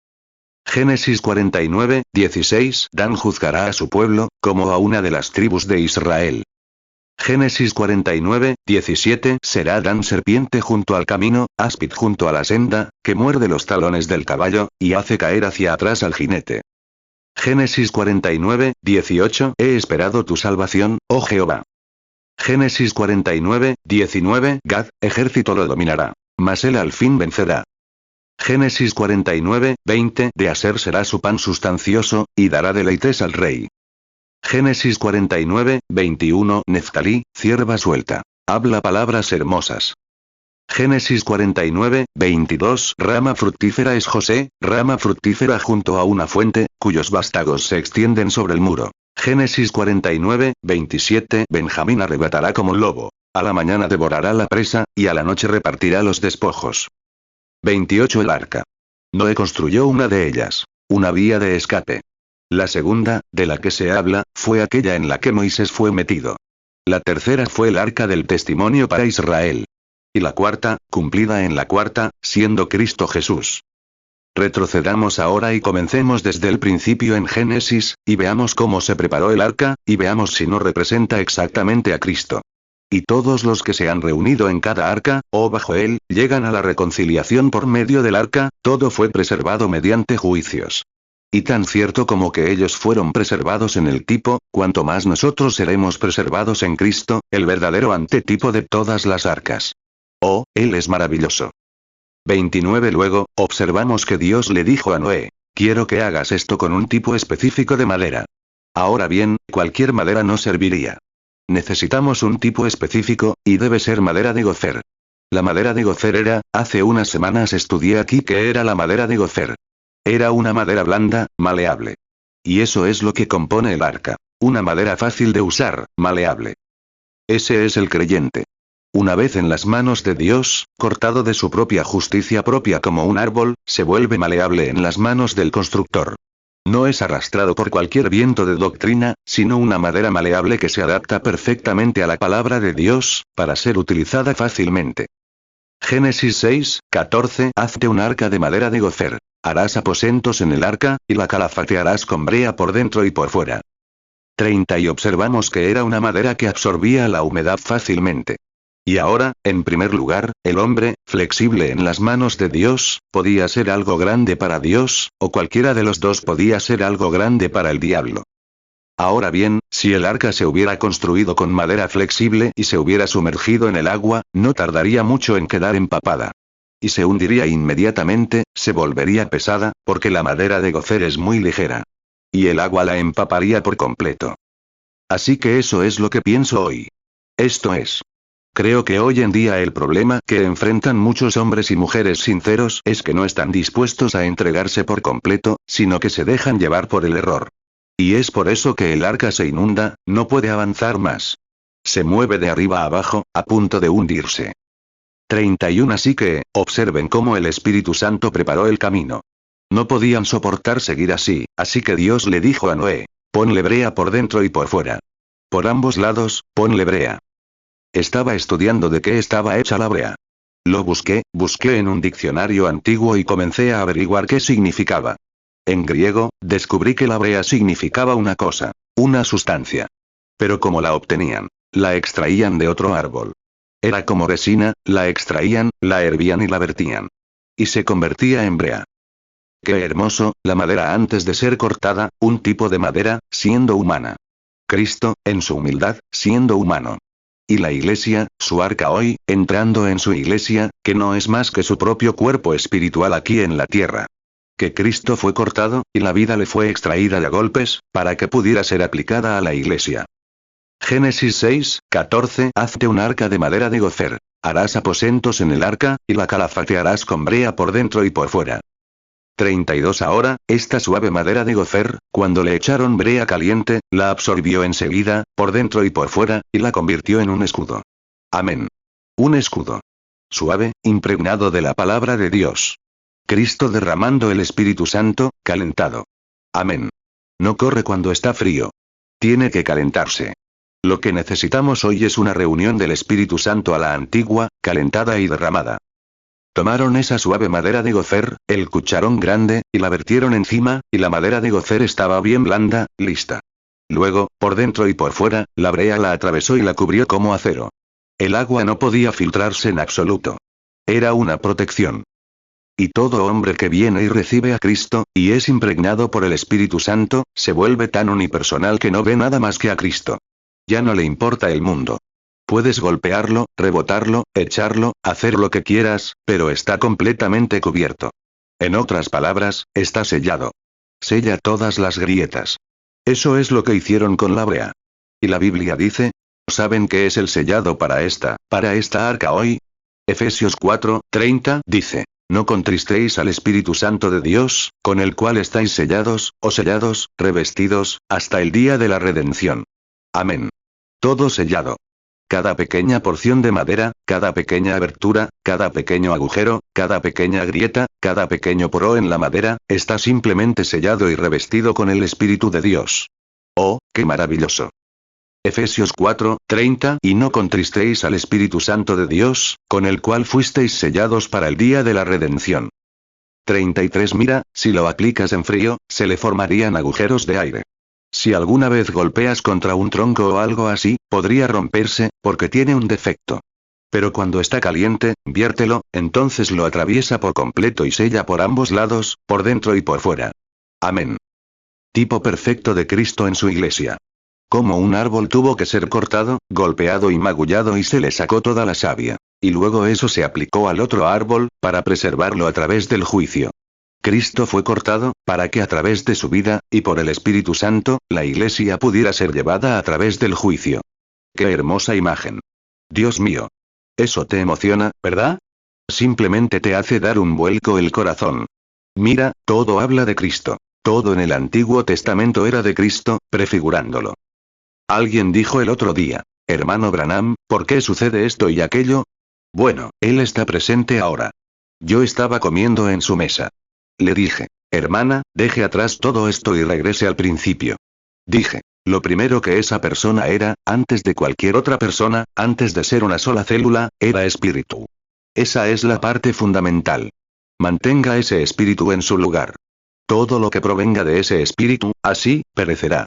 Génesis 49, 16 Dan juzgará a su pueblo, como a una de las tribus de Israel. Génesis 49, 17 Será Dan serpiente junto al camino, áspid junto a la senda, que muerde los talones del caballo, y hace caer hacia atrás al jinete. Génesis 49, 18 He esperado tu salvación, oh Jehová. Génesis 49, 19 Gad, ejército lo dominará. Mas él al fin vencerá. Génesis 49, 20 De Aser será su pan sustancioso, y dará deleites al rey. Génesis 49, 21 Neftalí, cierva suelta. Habla palabras hermosas. Génesis 49, 22 Rama fructífera es José, rama fructífera junto a una fuente, cuyos vástagos se extienden sobre el muro. Génesis 49, 27 Benjamín arrebatará como lobo. A la mañana devorará la presa, y a la noche repartirá los despojos. 28 El arca. Noé construyó una de ellas. Una vía de escape. La segunda, de la que se habla, fue aquella en la que Moisés fue metido. La tercera fue el arca del testimonio para Israel. Y la cuarta, cumplida en la cuarta, siendo Cristo Jesús. Retrocedamos ahora y comencemos desde el principio en Génesis, y veamos cómo se preparó el arca, y veamos si no representa exactamente a Cristo. Y todos los que se han reunido en cada arca, o bajo él, llegan a la reconciliación por medio del arca, todo fue preservado mediante juicios. Y tan cierto como que ellos fueron preservados en el tipo, cuanto más nosotros seremos preservados en Cristo, el verdadero antetipo de todas las arcas. Oh, Él es maravilloso. 29 Luego, observamos que Dios le dijo a Noé: quiero que hagas esto con un tipo específico de madera. Ahora bien, cualquier madera no serviría. necesitamos un tipo específico, y debe ser madera de gofer. La madera de gofer era, hace unas semanas estudié aquí que era la madera de gofer. Era una madera blanda, maleable. Y eso es lo que compone el arca. Una madera fácil de usar, maleable. Ese es el creyente. Una vez en las manos de Dios, cortado de su propia justicia propia como un árbol, se vuelve maleable en las manos del constructor. No es arrastrado por cualquier viento de doctrina, sino una madera maleable que se adapta perfectamente a la palabra de Dios, para ser utilizada fácilmente. Génesis 6, 14. Hazte un arca de madera de gofer. Harás aposentos en el arca, y la calafatearás con brea por dentro y por fuera. 30. Y observamos que era una madera que absorbía la humedad fácilmente. Y ahora, en primer lugar, el hombre, flexible en las manos de Dios, podía ser algo grande para Dios, o cualquiera de los dos podía ser algo grande para el diablo. Ahora bien, si el arca se hubiera construido con madera flexible y se hubiera sumergido en el agua, no tardaría mucho en quedar empapada. Y se hundiría inmediatamente, se volvería pesada, porque la madera de gofer es muy ligera. Y el agua la empaparía por completo. Así que eso es lo que pienso hoy. Esto es. Creo que hoy en día el problema que enfrentan muchos hombres y mujeres sinceros es que no están dispuestos a entregarse por completo, sino que se dejan llevar por el error. Y es por eso que el arca se inunda, no puede avanzar más. Se mueve de arriba a abajo, a punto de hundirse. 31. Así que, observen cómo el Espíritu Santo preparó el camino. No podían soportar seguir así que Dios le dijo a Noé, ponle brea por dentro y por fuera. Por ambos lados, ponle brea. Estaba estudiando de qué estaba hecha la brea. Lo busqué en un diccionario antiguo y comencé a averiguar qué significaba. En griego, descubrí que la brea significaba una cosa, una sustancia. Pero ¿cómo la obtenían? La extraían de otro árbol. Era como resina, la extraían, la hervían y la vertían. Y se convertía en brea. Qué hermoso, la madera antes de ser cortada, un tipo de madera, siendo humana. Cristo, en su humildad, siendo humano. Y la iglesia, su arca hoy, entrando en su iglesia, que no es más que su propio cuerpo espiritual aquí en la tierra. Que Cristo fue cortado, y la vida le fue extraída de a golpes, para que pudiera ser aplicada a la iglesia. Génesis 6, 14. Hazte un arca de madera de gofer. Harás aposentos en el arca, y la calafatearás con brea por dentro y por fuera. 32. Ahora, esta suave madera de gofer, cuando le echaron brea caliente, la absorbió enseguida, por dentro y por fuera, y la convirtió en un escudo. Amén. Un escudo. Suave, impregnado de la palabra de Dios. Cristo derramando el Espíritu Santo, calentado. Amén. No corre cuando está frío. Tiene que calentarse. Lo que necesitamos hoy es una reunión del Espíritu Santo a la antigua, calentada y derramada. Tomaron esa suave madera de gofer, el cucharón grande, y la vertieron encima, y la madera de gofer estaba bien blanda, lista. Luego, por dentro y por fuera, la brea la atravesó y la cubrió como acero. El agua no podía filtrarse en absoluto. Era una protección. Y todo hombre que viene y recibe a Cristo, y es impregnado por el Espíritu Santo, se vuelve tan unipersonal que no ve nada más que a Cristo. Ya no le importa el mundo. Puedes golpearlo, rebotarlo, echarlo, hacer lo que quieras, pero está completamente cubierto. En otras palabras, está sellado. Sella todas las grietas. Eso es lo que hicieron con la brea. Y la Biblia dice, ¿saben qué es el sellado para esta arca hoy? Efesios 4, 30 dice, no contristéis al Espíritu Santo de Dios, con el cual estáis sellados, revestidos, hasta el día de la redención. Amén. Todo sellado. Cada pequeña porción de madera, cada pequeña abertura, cada pequeño agujero, cada pequeña grieta, cada pequeño poro en la madera, está simplemente sellado y revestido con el Espíritu de Dios. ¡Oh, qué maravilloso! Efesios 4, 30 Y no contristéis al Espíritu Santo de Dios, con el cual fuisteis sellados para el día de la redención. 33 Mira, si lo aplicas en frío, se le formarían agujeros de aire. Si alguna vez golpeas contra un tronco o algo así, podría romperse, porque tiene un defecto. Pero cuando está caliente, viértelo, entonces lo atraviesa por completo y sella por ambos lados, por dentro y por fuera. Amén. Tipo perfecto de Cristo en su iglesia. Como un árbol tuvo que ser cortado, golpeado y magullado y se le sacó toda la savia. Y luego eso se aplicó al otro árbol, para preservarlo a través del juicio. Cristo fue cortado, para que a través de su vida, y por el Espíritu Santo, la iglesia pudiera ser llevada a través del juicio. ¡Qué hermosa imagen! Dios mío. Eso te emociona, ¿verdad? Simplemente te hace dar un vuelco el corazón. Mira, todo habla de Cristo. Todo en el Antiguo Testamento era de Cristo, prefigurándolo. Alguien dijo el otro día, hermano Branham, ¿por qué sucede esto y aquello? Bueno, él está presente ahora. Yo estaba comiendo en su mesa. Le dije, hermana, deje atrás todo esto y regrese al principio. Dije, lo primero que esa persona era, antes de cualquier otra persona, antes de ser una sola célula, era espíritu. Esa es la parte fundamental. Mantenga ese espíritu en su lugar. Todo lo que provenga de ese espíritu, así, perecerá.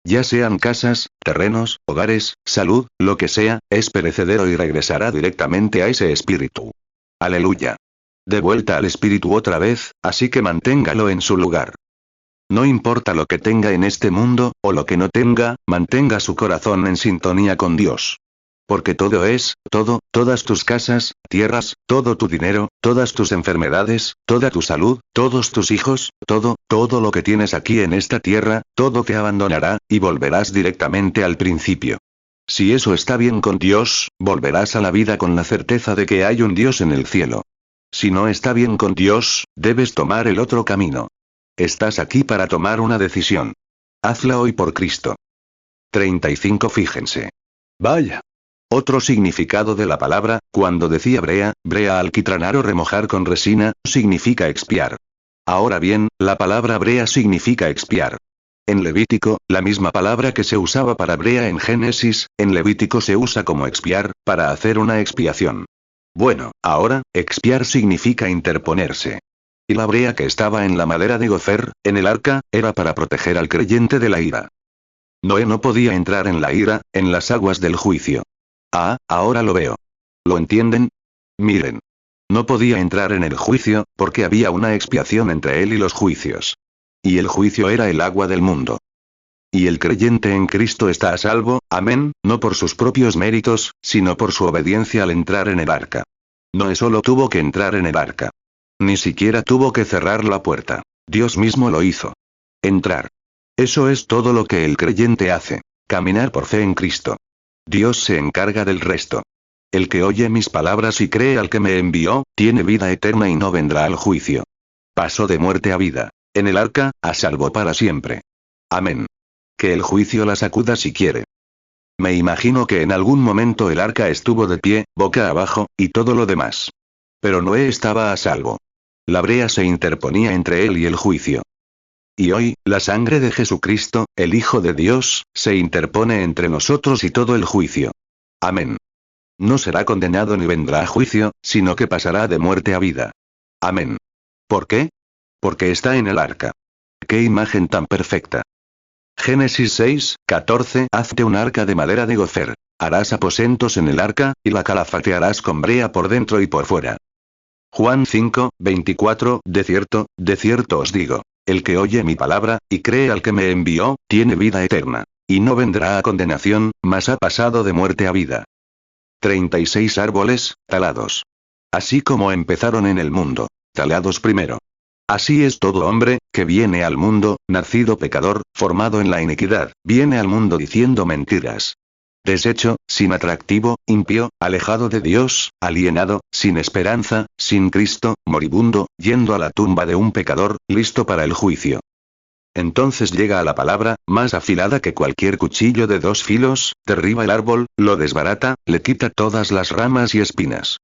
Ya sean casas, terrenos, hogares, salud, lo que sea, es perecedero y regresará directamente a ese espíritu. Aleluya. De vuelta al espíritu otra vez, así que manténgalo en su lugar. No importa lo que tenga en este mundo, o lo que no tenga, mantenga su corazón en sintonía con Dios. Porque todo es, todo, todas tus casas, tierras, todo tu dinero, todas tus enfermedades, toda tu salud, todos tus hijos, todo lo que tienes aquí en esta tierra, todo te abandonará, y volverás directamente al principio. Si eso está bien con Dios, volverás a la vida con la certeza de que hay un Dios en el cielo. Si no está bien con Dios, debes tomar el otro camino. Estás aquí para tomar una decisión. Hazla hoy por Cristo. 35. Fíjense. Vaya. Otro significado de la palabra, cuando decía brea alquitranar o remojar con resina, significa expiar. Ahora bien, la palabra brea significa expiar. En Levítico, la misma palabra que se usaba para brea en Génesis, en Levítico se usa como expiar, para hacer una expiación. Bueno, ahora, expiar significa interponerse. Y la brea que estaba en la madera de gofer, en el arca, era para proteger al creyente de la ira. Noé no podía entrar en la ira, en las aguas del juicio. Ah, ahora lo veo. ¿Lo entienden? Miren. No podía entrar en el juicio, porque había una expiación entre él y los juicios. Y el juicio era el agua del mundo. Y el creyente en Cristo está a salvo, amén, no por sus propios méritos, sino por su obediencia al entrar en el arca. Noé solo tuvo que entrar en el arca. Ni siquiera tuvo que cerrar la puerta. Dios mismo lo hizo. Entrar. Eso es todo lo que el creyente hace. Caminar por fe en Cristo. Dios se encarga del resto. El que oye mis palabras y cree al que me envió, tiene vida eterna y no vendrá al juicio. Pasó de muerte a vida. En el arca, a salvo para siempre. Amén. Que el juicio la sacuda si quiere. Me imagino que en algún momento el arca estuvo de pie, boca abajo, y todo lo demás. Pero Noé estaba a salvo. La brea se interponía entre él y el juicio. Y hoy, la sangre de Jesucristo, el Hijo de Dios, se interpone entre nosotros y todo el juicio. Amén. No será condenado ni vendrá a juicio, sino que pasará de muerte a vida. Amén. ¿Por qué? Porque está en el arca. ¡Qué imagen tan perfecta! Génesis 6, 14. Hazte un arca de madera de gofer. Harás aposentos en el arca, y la calafatearás con brea por dentro y por fuera. Juan 5, 24. De cierto os digo. El que oye mi palabra, y cree al que me envió, tiene vida eterna. Y no vendrá a condenación, mas ha pasado de muerte a vida. 36 árboles, talados. Así como empezaron en el mundo. Talados primero. Así es todo hombre, que viene al mundo, nacido pecador, formado en la iniquidad, viene al mundo diciendo mentiras. Deshecho, sin atractivo, impío, alejado de Dios, alienado, sin esperanza, sin Cristo, moribundo, yendo a la tumba de un pecador, listo para el juicio. Entonces llega a la palabra, más afilada que cualquier cuchillo de 2 filos, derriba el árbol, lo desbarata, le quita todas las ramas y espinas.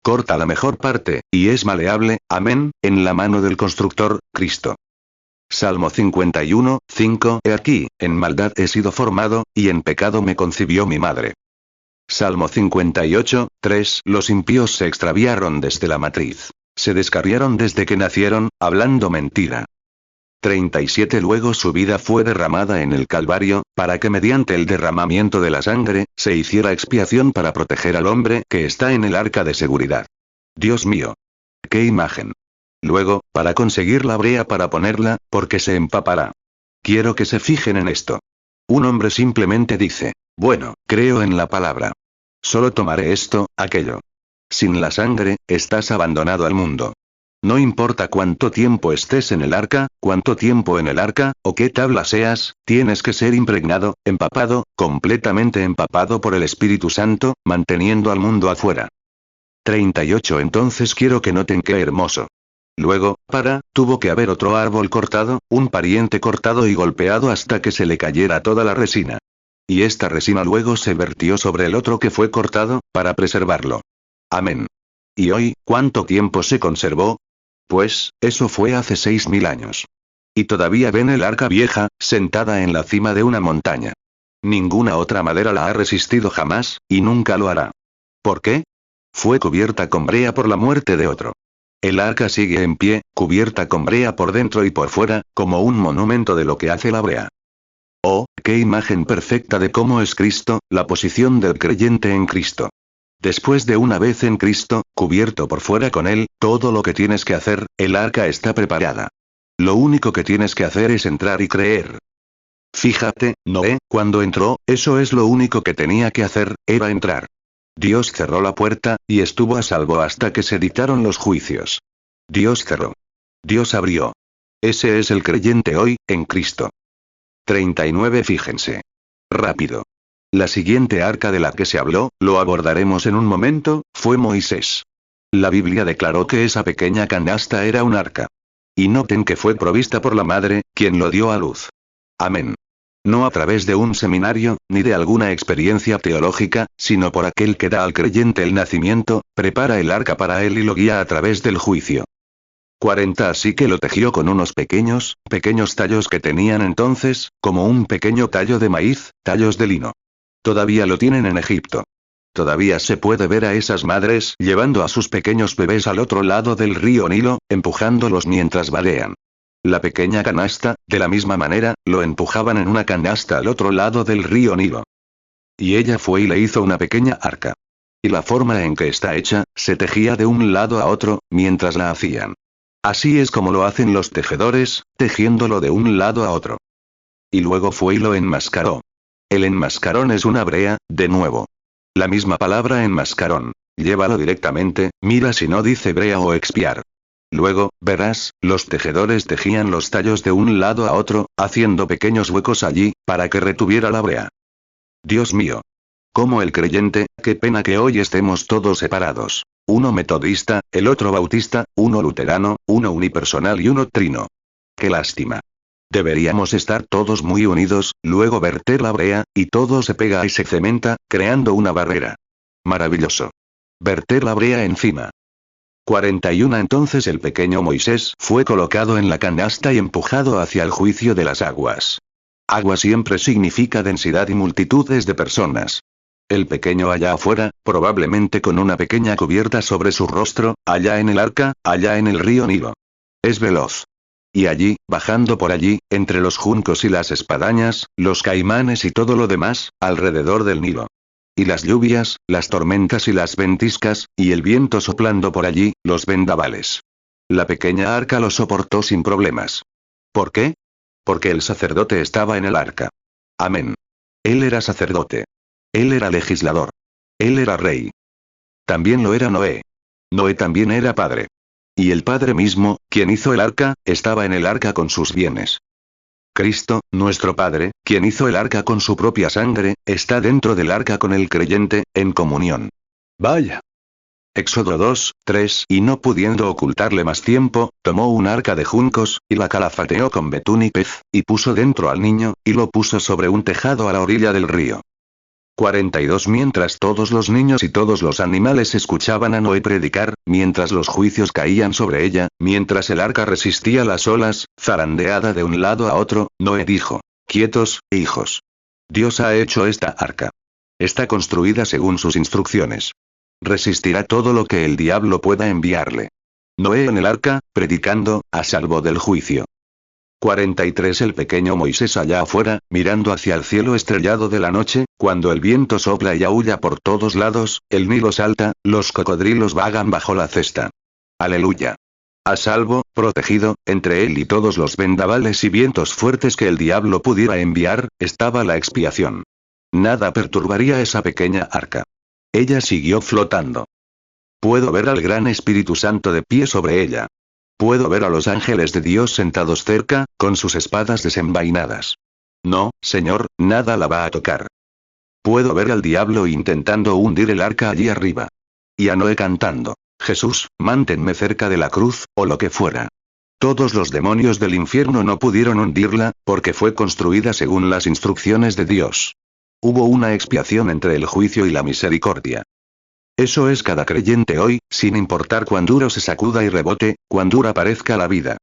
Corta la mejor parte, y es maleable, amén, en la mano del constructor, Cristo. Salmo 51, 5. He aquí, en maldad he sido formado, y en pecado me concibió mi madre. Salmo 58, 3. Los impíos se extraviaron desde la matriz. Se descarriaron desde que nacieron, hablando mentira. 37. Luego su vida fue derramada en el Calvario, para que mediante el derramamiento de la sangre, se hiciera expiación para proteger al hombre que está en el arca de seguridad. Dios mío. ¡Qué imagen! Luego, para conseguir la brea para ponerla, porque se empapará. Quiero que se fijen en esto. Un hombre simplemente dice, bueno, creo en la palabra. Solo tomaré esto, aquello. Sin la sangre, estás abandonado al mundo. No importa cuánto tiempo estés en el arca, cuánto tiempo en el arca, o qué tabla seas, tienes que ser impregnado, empapado, completamente empapado por el Espíritu Santo, manteniendo al mundo afuera. 38 Entonces quiero que noten qué hermoso. Luego, tuvo que haber otro árbol cortado, un pariente cortado y golpeado hasta que se le cayera toda la resina. Y esta resina luego se vertió sobre el otro que fue cortado, para preservarlo. Amén. ¿Y hoy, cuánto tiempo se conservó? Pues, eso fue hace 6000 años. Y todavía ven el arca vieja, sentada en la cima de una montaña. Ninguna otra madera la ha resistido jamás, y nunca lo hará. ¿Por qué? Fue cubierta con brea por la muerte de otro. El arca sigue en pie, cubierta con brea por dentro y por fuera, como un monumento de lo que hace la brea. Oh, qué imagen perfecta de cómo es Cristo, la posición del creyente en Cristo. Después de una vez en Cristo, cubierto por fuera con Él, todo lo que tienes que hacer, el arca está preparada. Lo único que tienes que hacer es entrar y creer. Fíjate, Noé, cuando entró, eso es lo único que tenía que hacer, era entrar. Dios cerró la puerta, y estuvo a salvo hasta que se dictaron los juicios. Dios cerró. Dios abrió. Ese es el creyente hoy, en Cristo. 39 Fíjense. Rápido. La siguiente arca de la que se habló, lo abordaremos en un momento, fue Moisés. La Biblia declaró que esa pequeña canasta era un arca. Y noten que fue provista por la madre, quien lo dio a luz. Amén. No a través de un seminario, ni de alguna experiencia teológica, sino por aquel que da al creyente el nacimiento, prepara el arca para él y lo guía a través del juicio. 40 Así que lo tejió con unos pequeños tallos que tenían entonces, como un pequeño tallo de maíz, tallos de lino. Todavía lo tienen en Egipto. Todavía se puede ver a esas madres llevando a sus pequeños bebés al otro lado del río Nilo, empujándolos mientras vadean. La pequeña canasta, de la misma manera, lo empujaban en una canasta al otro lado del río Nilo. Y ella fue y le hizo una pequeña arca. Y la forma en que está hecha, se tejía de un lado a otro, mientras la hacían. Así es como lo hacen los tejedores, tejiéndolo de un lado a otro. Y luego fue y lo enmascaró. El enmascarón es una brea, de nuevo. La misma palabra enmascarón. Llévalo directamente, mira si no dice brea o expiar. Luego, verás, los tejedores tejían los tallos de un lado a otro, haciendo pequeños huecos allí, para que retuviera la brea. Dios mío. Como el creyente, qué pena que hoy estemos todos separados. Uno metodista, el otro bautista, uno luterano, uno unipersonal y uno trino. Qué lástima. Deberíamos estar todos muy unidos, luego verter la brea, y todo se pega y se cementa, creando una barrera. Maravilloso. Verter la brea encima. 41 Entonces el pequeño Moisés fue colocado en la canasta y empujado hacia el juicio de las aguas. Agua siempre significa densidad y multitudes de personas. El pequeño allá afuera, probablemente con una pequeña cubierta sobre su rostro, allá en el arca, allá en el río Nilo. Es veloz. Y allí, bajando por allí, entre los juncos y las espadañas, los caimanes y todo lo demás, alrededor del Nilo. Y las lluvias, las tormentas y las ventiscas, y el viento soplando por allí, los vendavales. La pequeña arca lo soportó sin problemas. ¿Por qué? Porque el sacerdote estaba en el arca. Amén. Él era sacerdote. Él era legislador. Él era rey. También lo era Noé. Noé también era padre. Y el Padre mismo, quien hizo el arca, estaba en el arca con sus bienes. Cristo, nuestro Padre, quien hizo el arca con su propia sangre, está dentro del arca con el creyente, en comunión. Vaya. Éxodo 2, 3 Y no pudiendo ocultarle más tiempo, tomó un arca de juncos, y la calafateó con betún y pez, y puso dentro al niño, y lo puso sobre un tejado a la orilla del río. 42 Mientras todos los niños y todos los animales escuchaban a Noé predicar, mientras los juicios caían sobre ella, mientras el arca resistía las olas, zarandeada de un lado a otro, Noé dijo: Quietos, hijos. Dios ha hecho esta arca. Está construida según sus instrucciones. Resistirá todo lo que el diablo pueda enviarle. Noé en el arca, predicando, a salvo del juicio. 43 El pequeño Moisés allá afuera, mirando hacia el cielo estrellado de la noche, cuando el viento sopla y aúlla por todos lados, el Nilo salta, los cocodrilos vagan bajo la cesta. Aleluya. A salvo, protegido, entre él y todos los vendavales y vientos fuertes que el diablo pudiera enviar, estaba la expiación. Nada perturbaría esa pequeña arca. Ella siguió flotando. Puedo ver al gran Espíritu Santo de pie sobre ella. Puedo ver a los ángeles de Dios sentados cerca, con sus espadas desenvainadas. No, Señor, nada la va a tocar. Puedo ver al diablo intentando hundir el arca allí arriba. Y a Noé cantando: Jesús, manténme cerca de la cruz, o lo que fuera. Todos los demonios del infierno no pudieron hundirla, porque fue construida según las instrucciones de Dios. Hubo una expiación entre el juicio y la misericordia. Eso es cada creyente hoy, sin importar cuán duro se sacuda y rebote, cuán dura parezca la vida.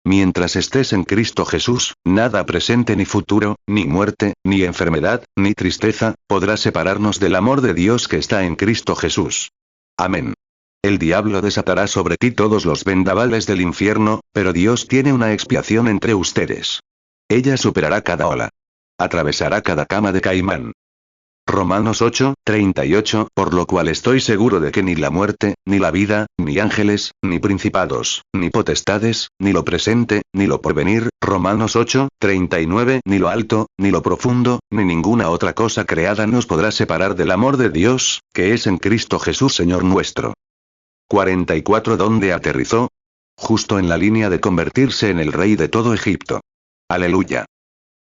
Mientras estés en Cristo Jesús, nada presente ni futuro, ni muerte, ni enfermedad, ni tristeza, podrá separarnos del amor de Dios que está en Cristo Jesús. Amén. El diablo desatará sobre ti todos los vendavales del infierno, pero Dios tiene una expiación entre ustedes. Ella superará cada ola. Atravesará cada cama de caimán. Romanos 8:38, por lo cual estoy seguro de que ni la muerte, ni la vida, ni ángeles, ni principados, ni potestades, ni lo presente, ni lo porvenir, Romanos 8:39, ni lo alto, ni lo profundo, ni ninguna otra cosa creada nos podrá separar del amor de Dios, que es en Cristo Jesús Señor nuestro. 44. ¿Dónde aterrizó? Justo en la línea de convertirse en el rey de todo Egipto. Aleluya.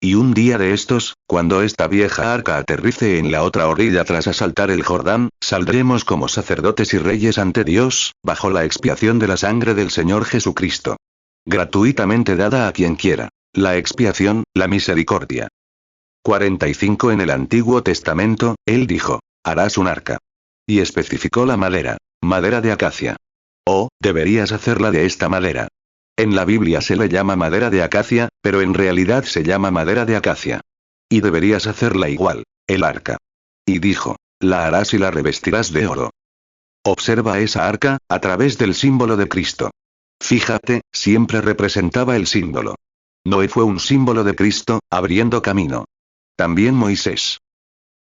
Y un día de estos, cuando esta vieja arca aterrice en la otra orilla tras asaltar el Jordán, saldremos como sacerdotes y reyes ante Dios, bajo la expiación de la sangre del Señor Jesucristo. Gratuitamente dada a quien quiera. La expiación, la misericordia. 45. En el Antiguo Testamento, él dijo: harás un arca. Y especificó la madera. Madera de acacia. Oh, deberías hacerla de esta madera. En la Biblia se le llama madera de acacia, pero en realidad se llama madera de acacia. Y deberías hacerla igual, el arca. Y dijo: la harás y la revestirás de oro. Observa esa arca, a través del símbolo de Cristo. Fíjate, siempre representaba el símbolo. Noé fue un símbolo de Cristo, abriendo camino. También Moisés.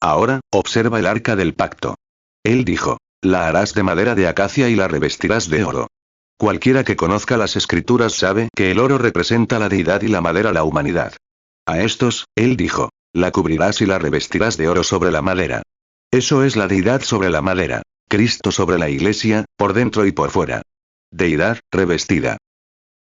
Ahora, observa el arca del pacto. Él dijo: la harás de madera de acacia y la revestirás de oro. Cualquiera que conozca las escrituras sabe que el oro representa la deidad y la madera la humanidad. A estos, él dijo: la cubrirás y la revestirás de oro sobre la madera. Eso es la deidad sobre la madera. Cristo sobre la iglesia, por dentro y por fuera. Deidad, revestida.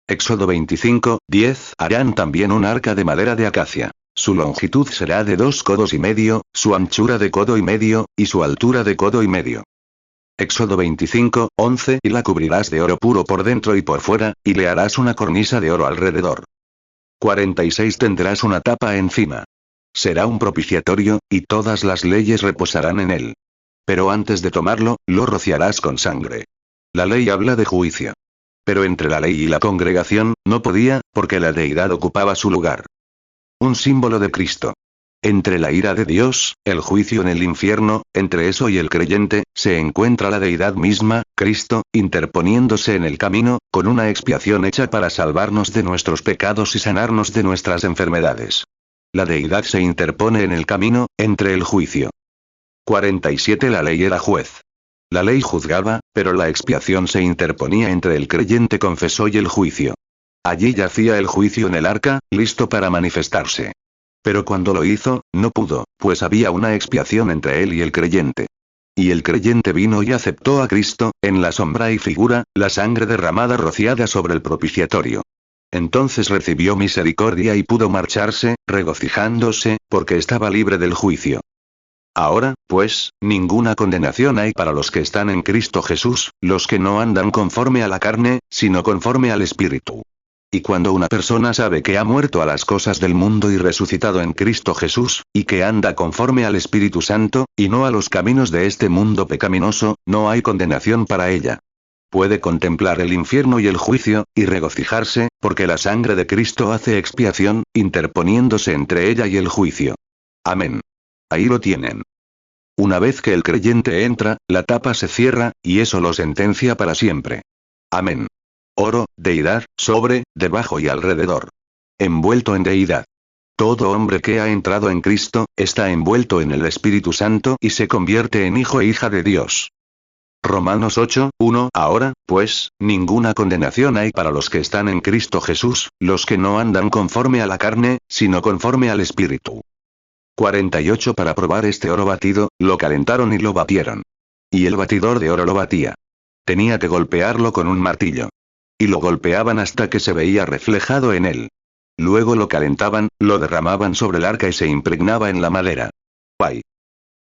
Éxodo 25:10. Harán también un arca de madera de acacia. Su longitud será de 2 codos y medio, su anchura de codo y medio, y su altura de codo y medio. Éxodo 25:11. Y la cubrirás de oro puro por dentro y por fuera, y le harás una cornisa de oro alrededor. 46. Tendrás una tapa encima. Será un propiciatorio, y todas las leyes reposarán en él. Pero antes de tomarlo, lo rociarás con sangre. La ley habla de juicio. Pero entre la ley y la congregación, no podía, porque la deidad ocupaba su lugar. Un símbolo de Cristo. Entre la ira de Dios, el juicio en el infierno, entre eso y el creyente, se encuentra la deidad misma, Cristo, interponiéndose en el camino, con una expiación hecha para salvarnos de nuestros pecados y sanarnos de nuestras enfermedades. La deidad se interpone en el camino, entre el juicio. 47. La ley era juez. La ley juzgaba, pero la expiación se interponía entre el creyente confesor y el juicio. Allí yacía el juicio en el arca, listo para manifestarse. Pero cuando lo hizo, no pudo, pues había una expiación entre él y el creyente. Y el creyente vino y aceptó a Cristo, en la sombra y figura, la sangre derramada rociada sobre el propiciatorio. Entonces recibió misericordia y pudo marcharse, regocijándose, porque estaba libre del juicio. Ahora, pues, ninguna condenación hay para los que están en Cristo Jesús, los que no andan conforme a la carne, sino conforme al Espíritu. Y cuando una persona sabe que ha muerto a las cosas del mundo y resucitado en Cristo Jesús, y que anda conforme al Espíritu Santo, y no a los caminos de este mundo pecaminoso, no hay condenación para ella. Puede contemplar el infierno y el juicio, y regocijarse, porque la sangre de Cristo hace expiación, interponiéndose entre ella y el juicio. Amén. Ahí lo tienen. Una vez que el creyente entra, la tapa se cierra, y eso lo sentencia para siempre. Amén. Oro, deidad, sobre, debajo y alrededor. Envuelto en deidad. Todo hombre que ha entrado en Cristo, está envuelto en el Espíritu Santo y se convierte en hijo e hija de Dios. Romanos 8:1. Ahora, pues, ninguna condenación hay para los que están en Cristo Jesús, los que no andan conforme a la carne, sino conforme al Espíritu. 48. Para probar este oro batido, lo calentaron y lo batieron. Y el batidor de oro lo batía. Tenía que golpearlo con un martillo. Y lo golpeaban hasta que se veía reflejado en él. Luego lo calentaban, lo derramaban sobre el arca y se impregnaba en la madera. ¡Ay!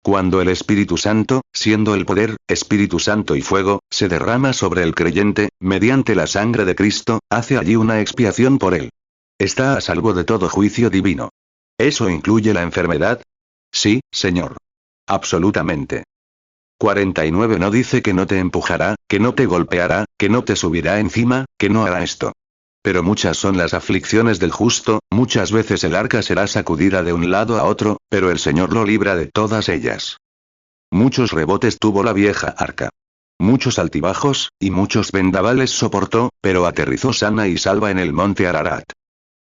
Cuando el Espíritu Santo, siendo el poder, Espíritu Santo y fuego, se derrama sobre el creyente, mediante la sangre de Cristo, hace allí una expiación por él. Está a salvo de todo juicio divino. ¿Eso incluye la enfermedad? Sí, Señor. Absolutamente. 49 no dice que no te empujará, que no te golpeará, que no te subirá encima, que no hará esto. Pero muchas son las aflicciones del justo, muchas veces el arca será sacudida de un lado a otro, pero el Señor lo libra de todas ellas. Muchos rebotes tuvo la vieja arca. Muchos altibajos, y muchos vendavales soportó, pero aterrizó sana y salva en el monte Ararat.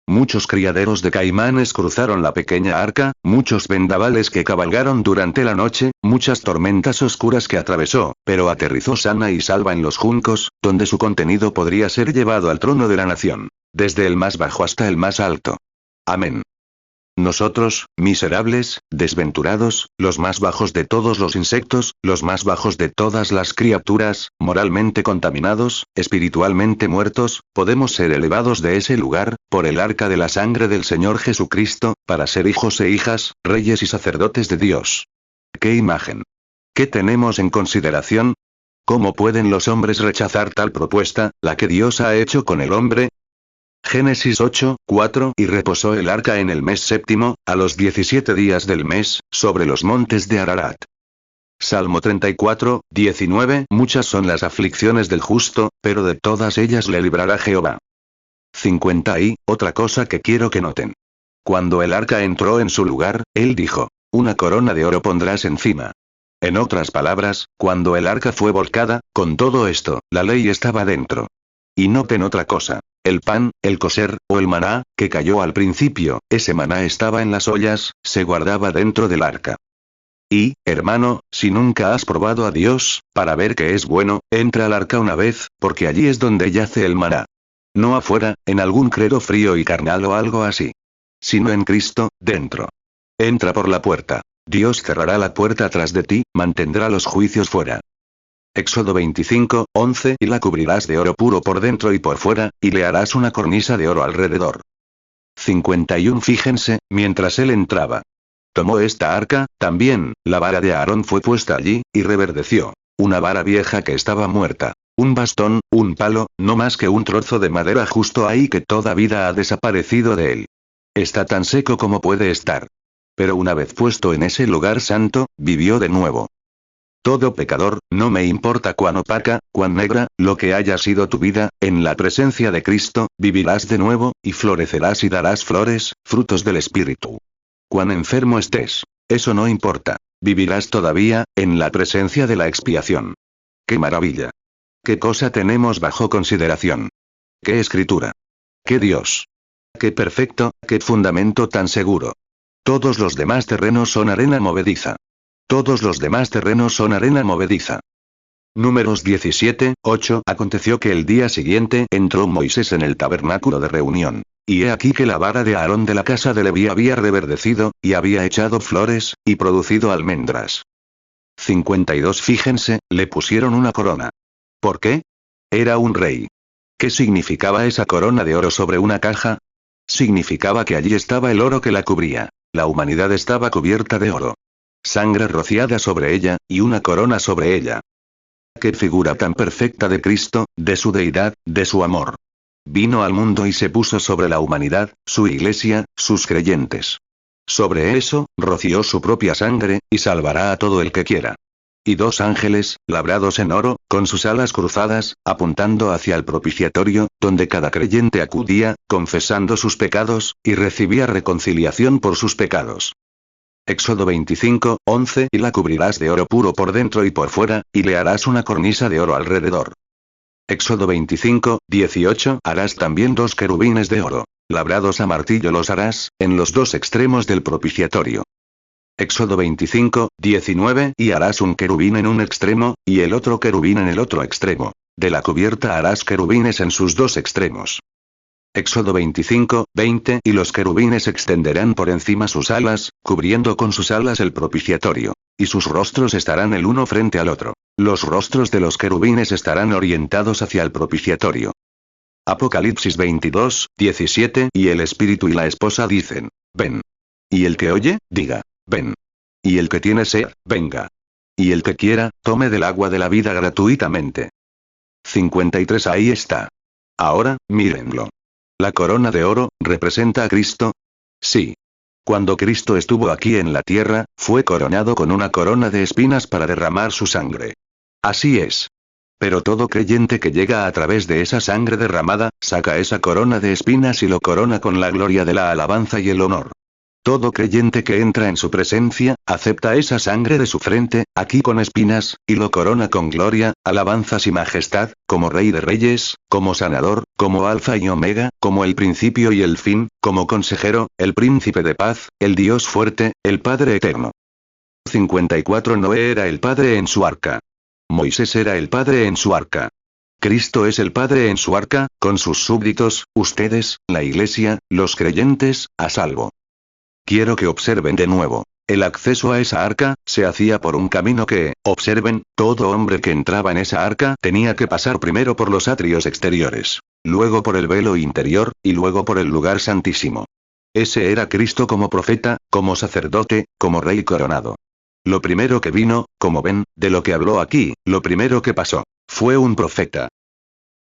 Muchos criaderos de caimanes cruzaron la pequeña arca, muchos vendavales que cabalgaron durante la noche, muchas tormentas oscuras que atravesó, pero aterrizó sana y salva en los juncos, donde su contenido podría ser llevado al trono de la nación, desde el más bajo hasta el más alto. Amén. Nosotros, miserables, desventurados, los más bajos de todos los insectos, los más bajos de todas las criaturas, moralmente contaminados, espiritualmente muertos, podemos ser elevados de ese lugar, por el arca de la sangre del Señor Jesucristo, para ser hijos e hijas, reyes y sacerdotes de Dios. ¡Qué imagen! ¿Qué tenemos en consideración? ¿Cómo pueden los hombres rechazar tal propuesta, la que Dios ha hecho con el hombre? Génesis 8:4 Y reposó el arca en el mes séptimo, a los 17 días del mes, sobre los montes de Ararat. Salmo 34:19 Muchas son las aflicciones del justo, pero de todas ellas le librará Jehová. 50 Y, otra cosa que quiero que noten. Cuando el arca entró en su lugar, él dijo, una corona de oro pondrás encima. En otras palabras, cuando el arca fue volcada, con todo esto, la ley estaba dentro. Y noten otra cosa. El pan, el coser, o el maná, que cayó al principio, ese maná estaba en las ollas, se guardaba dentro del arca. Y, hermano, si nunca has probado a Dios, para ver que es bueno, entra al arca una vez, porque allí es donde yace el maná. No afuera, en algún credo frío y carnal o algo así. Sino en Cristo, dentro. Entra por la puerta. Dios cerrará la puerta tras de ti, mantendrá los juicios fuera. Éxodo 25:11 Y la cubrirás de oro puro por dentro y por fuera, y le harás una cornisa de oro alrededor. 51 Fíjense, mientras él entraba. Tomó esta arca, también, la vara de Aarón fue puesta allí, y reverdeció. Una vara vieja que estaba muerta. Un bastón, un palo, no más que un trozo de madera justo ahí que toda vida ha desaparecido de él. Está tan seco como puede estar. Pero una vez puesto en ese lugar santo, vivió de nuevo. Todo pecador, no me importa cuán opaca, cuán negra, lo que haya sido tu vida, en la presencia de Cristo, vivirás de nuevo, y florecerás y darás flores, frutos del Espíritu. Cuán enfermo estés, eso no importa. Vivirás todavía, en la presencia de la expiación. ¡Qué maravilla! ¿Qué cosa tenemos bajo consideración? ¿Qué escritura? ¡Qué Dios! ¡Qué perfecto, qué fundamento tan seguro! Todos los demás terrenos son arena movediza. Todos los demás terrenos son arena movediza. Números 17:8 Aconteció que el día siguiente entró Moisés en el tabernáculo de reunión. Y he aquí que la vara de Aarón de la casa de Leví había reverdecido, y había echado flores, y producido almendras. 52 Fíjense, le pusieron una corona. ¿Por qué? Era un rey. ¿Qué significaba esa corona de oro sobre una caja? Significaba que allí estaba el oro que la cubría. La humanidad estaba cubierta de oro. Sangre rociada sobre ella, y una corona sobre ella. Qué figura tan perfecta de Cristo, de su deidad, de su amor. Vino al mundo y se puso sobre la humanidad, su iglesia, sus creyentes. Sobre eso, roció su propia sangre, y salvará a todo el que quiera. Y dos ángeles, labrados en oro, con sus alas cruzadas, apuntando hacia el propiciatorio, donde cada creyente acudía, confesando sus pecados, y recibía reconciliación por sus pecados. Éxodo 25:11 Y la cubrirás de oro puro por dentro y por fuera, y le harás una cornisa de oro alrededor. Éxodo 25:18 Harás también dos querubines de oro. Labrados a martillo los harás, en los dos extremos del propiciatorio. Éxodo 25:19 Y harás un querubín en un extremo, y el otro querubín en el otro extremo. De la cubierta harás querubines en sus dos extremos. Éxodo 25:20 Y los querubines extenderán por encima sus alas, cubriendo con sus alas el propiciatorio. Y sus rostros estarán el uno frente al otro. Los rostros de los querubines estarán orientados hacia el propiciatorio. Apocalipsis 22, 17 y el espíritu y la esposa dicen, ven. Y el que oye, diga, ven. Y el que tiene sed, venga. Y el que quiera, tome del agua de la vida gratuitamente. 53 Ahí está. Ahora, mírenlo. ¿La corona de oro, representa a Cristo? Sí. Cuando Cristo estuvo aquí en la tierra, fue coronado con una corona de espinas para derramar su sangre. Así es. Pero todo creyente que llega a través de esa sangre derramada, saca esa corona de espinas y lo corona con la gloria de la alabanza y el honor. Todo creyente que entra en su presencia, acepta esa sangre de su frente, aquí con espinas, y lo corona con gloria, alabanzas y majestad, como Rey de Reyes, como Sanador, como Alfa y Omega, como el principio y el fin, como Consejero, el Príncipe de Paz, el Dios fuerte, el Padre eterno. 54 Noé era el Padre en su arca. Moisés era el Padre en su arca. Cristo es el Padre en su arca, con sus súbditos, ustedes, la Iglesia, los creyentes, a salvo. Quiero que observen de nuevo. El acceso a esa arca, se hacía por un camino que, observen, todo hombre que entraba en esa arca tenía que pasar primero por los atrios exteriores, luego por el velo interior, y luego por el lugar santísimo. Ese era Cristo como profeta, como sacerdote, como rey coronado. Lo primero que vino, como ven, de lo que habló aquí, lo primero que pasó, fue un profeta.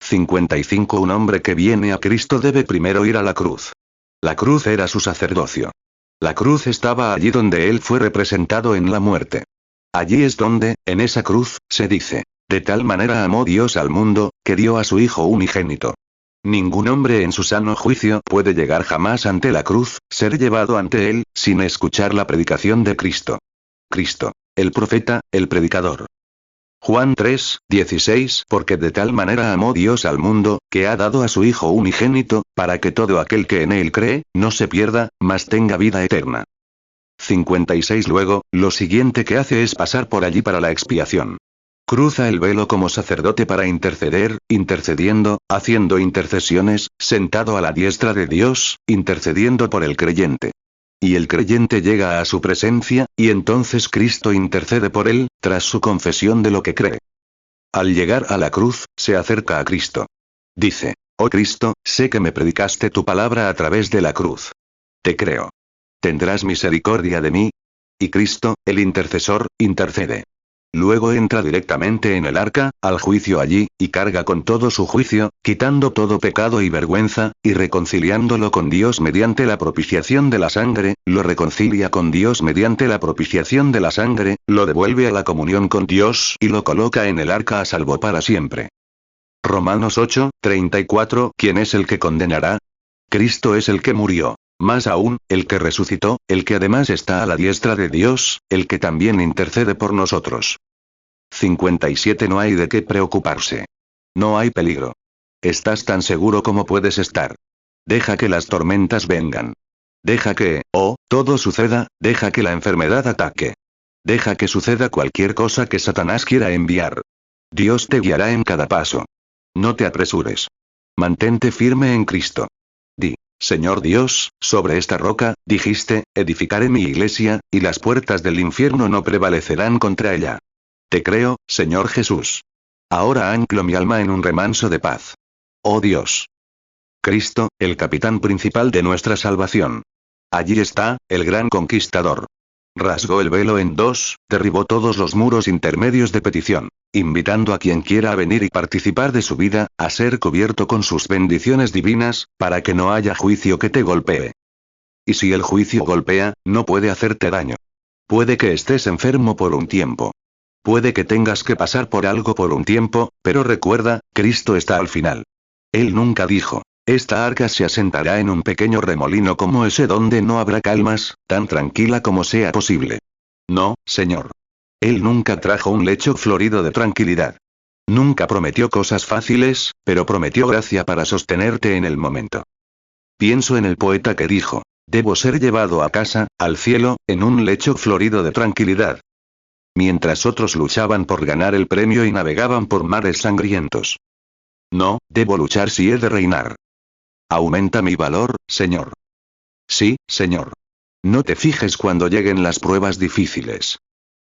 55 Un hombre que viene a Cristo debe primero ir a la cruz. La cruz era su sacerdocio. La cruz estaba allí donde él fue representado en la muerte. Allí es donde, en esa cruz, se dice, de tal manera amó Dios al mundo, que dio a su Hijo unigénito. Ningún hombre en su sano juicio puede llegar jamás ante la cruz, ser llevado ante él, sin escuchar la predicación de Cristo. Cristo, el profeta, el predicador. Juan 3, 16 Porque de tal manera amó Dios al mundo, que ha dado a su Hijo unigénito, para que todo aquel que en él cree, no se pierda, mas tenga vida eterna. 56 Luego, lo siguiente que hace es pasar por allí para la expiación. Cruza el velo como sacerdote para interceder, intercediendo, haciendo intercesiones, sentado a la diestra de Dios, intercediendo por el creyente. Y el creyente llega a su presencia, y entonces Cristo intercede por él, tras su confesión de lo que cree. Al llegar a la cruz, se acerca a Cristo. Dice, oh Cristo, sé que me predicaste tu palabra a través de la cruz. Te creo. ¿Tendrás misericordia de mí? Y Cristo, el intercesor, intercede. Luego entra directamente en el arca, al juicio allí, y carga con todo su juicio, quitando todo pecado y vergüenza, y reconciliándolo con Dios mediante la propiciación de la sangre, lo reconcilia con Dios mediante la propiciación de la sangre, lo devuelve a la comunión con Dios y lo coloca en el arca a salvo para siempre. Romanos 8, 34 ¿Quién es el que condenará? Cristo es el que murió. Más aún, el que resucitó, el que además está a la diestra de Dios, el que también intercede por nosotros. 57 No hay de qué preocuparse. No hay peligro. Estás tan seguro como puedes estar. Deja que las tormentas vengan. Deja que, todo suceda, deja que la enfermedad ataque. Deja que suceda cualquier cosa que Satanás quiera enviar. Dios te guiará en cada paso. No te apresures. Mantente firme en Cristo. Di. Señor Dios, sobre esta roca, dijiste, edificaré mi iglesia, y las puertas del infierno no prevalecerán contra ella. Te creo, Señor Jesús. Ahora anclo mi alma en un remanso de paz. Oh Dios. Cristo, el capitán principal de nuestra salvación. Allí está, el gran conquistador. Rasgó el velo en dos, derribó todos los muros intermedios de petición, invitando a quien quiera a venir y participar de su vida, a ser cubierto con sus bendiciones divinas, para que no haya juicio que te golpee. Y si el juicio golpea, no puede hacerte daño. Puede que estés enfermo por un tiempo. Puede que tengas que pasar por algo por un tiempo, pero recuerda, Cristo está al final. Él nunca dijo, esta arca se asentará en un pequeño remolino como ese donde no habrá calmas, tan tranquila como sea posible. No, Señor. Él nunca trajo un lecho florido de tranquilidad. Nunca prometió cosas fáciles, pero prometió gracia para sostenerte en el momento. Pienso en el poeta que dijo, debo ser llevado a casa, al cielo, en un lecho florido de tranquilidad. Mientras otros luchaban por ganar el premio y navegaban por mares sangrientos. No, debo luchar si he de reinar. Aumenta mi valor, Señor. Sí, Señor. No te fijes cuando lleguen las pruebas difíciles.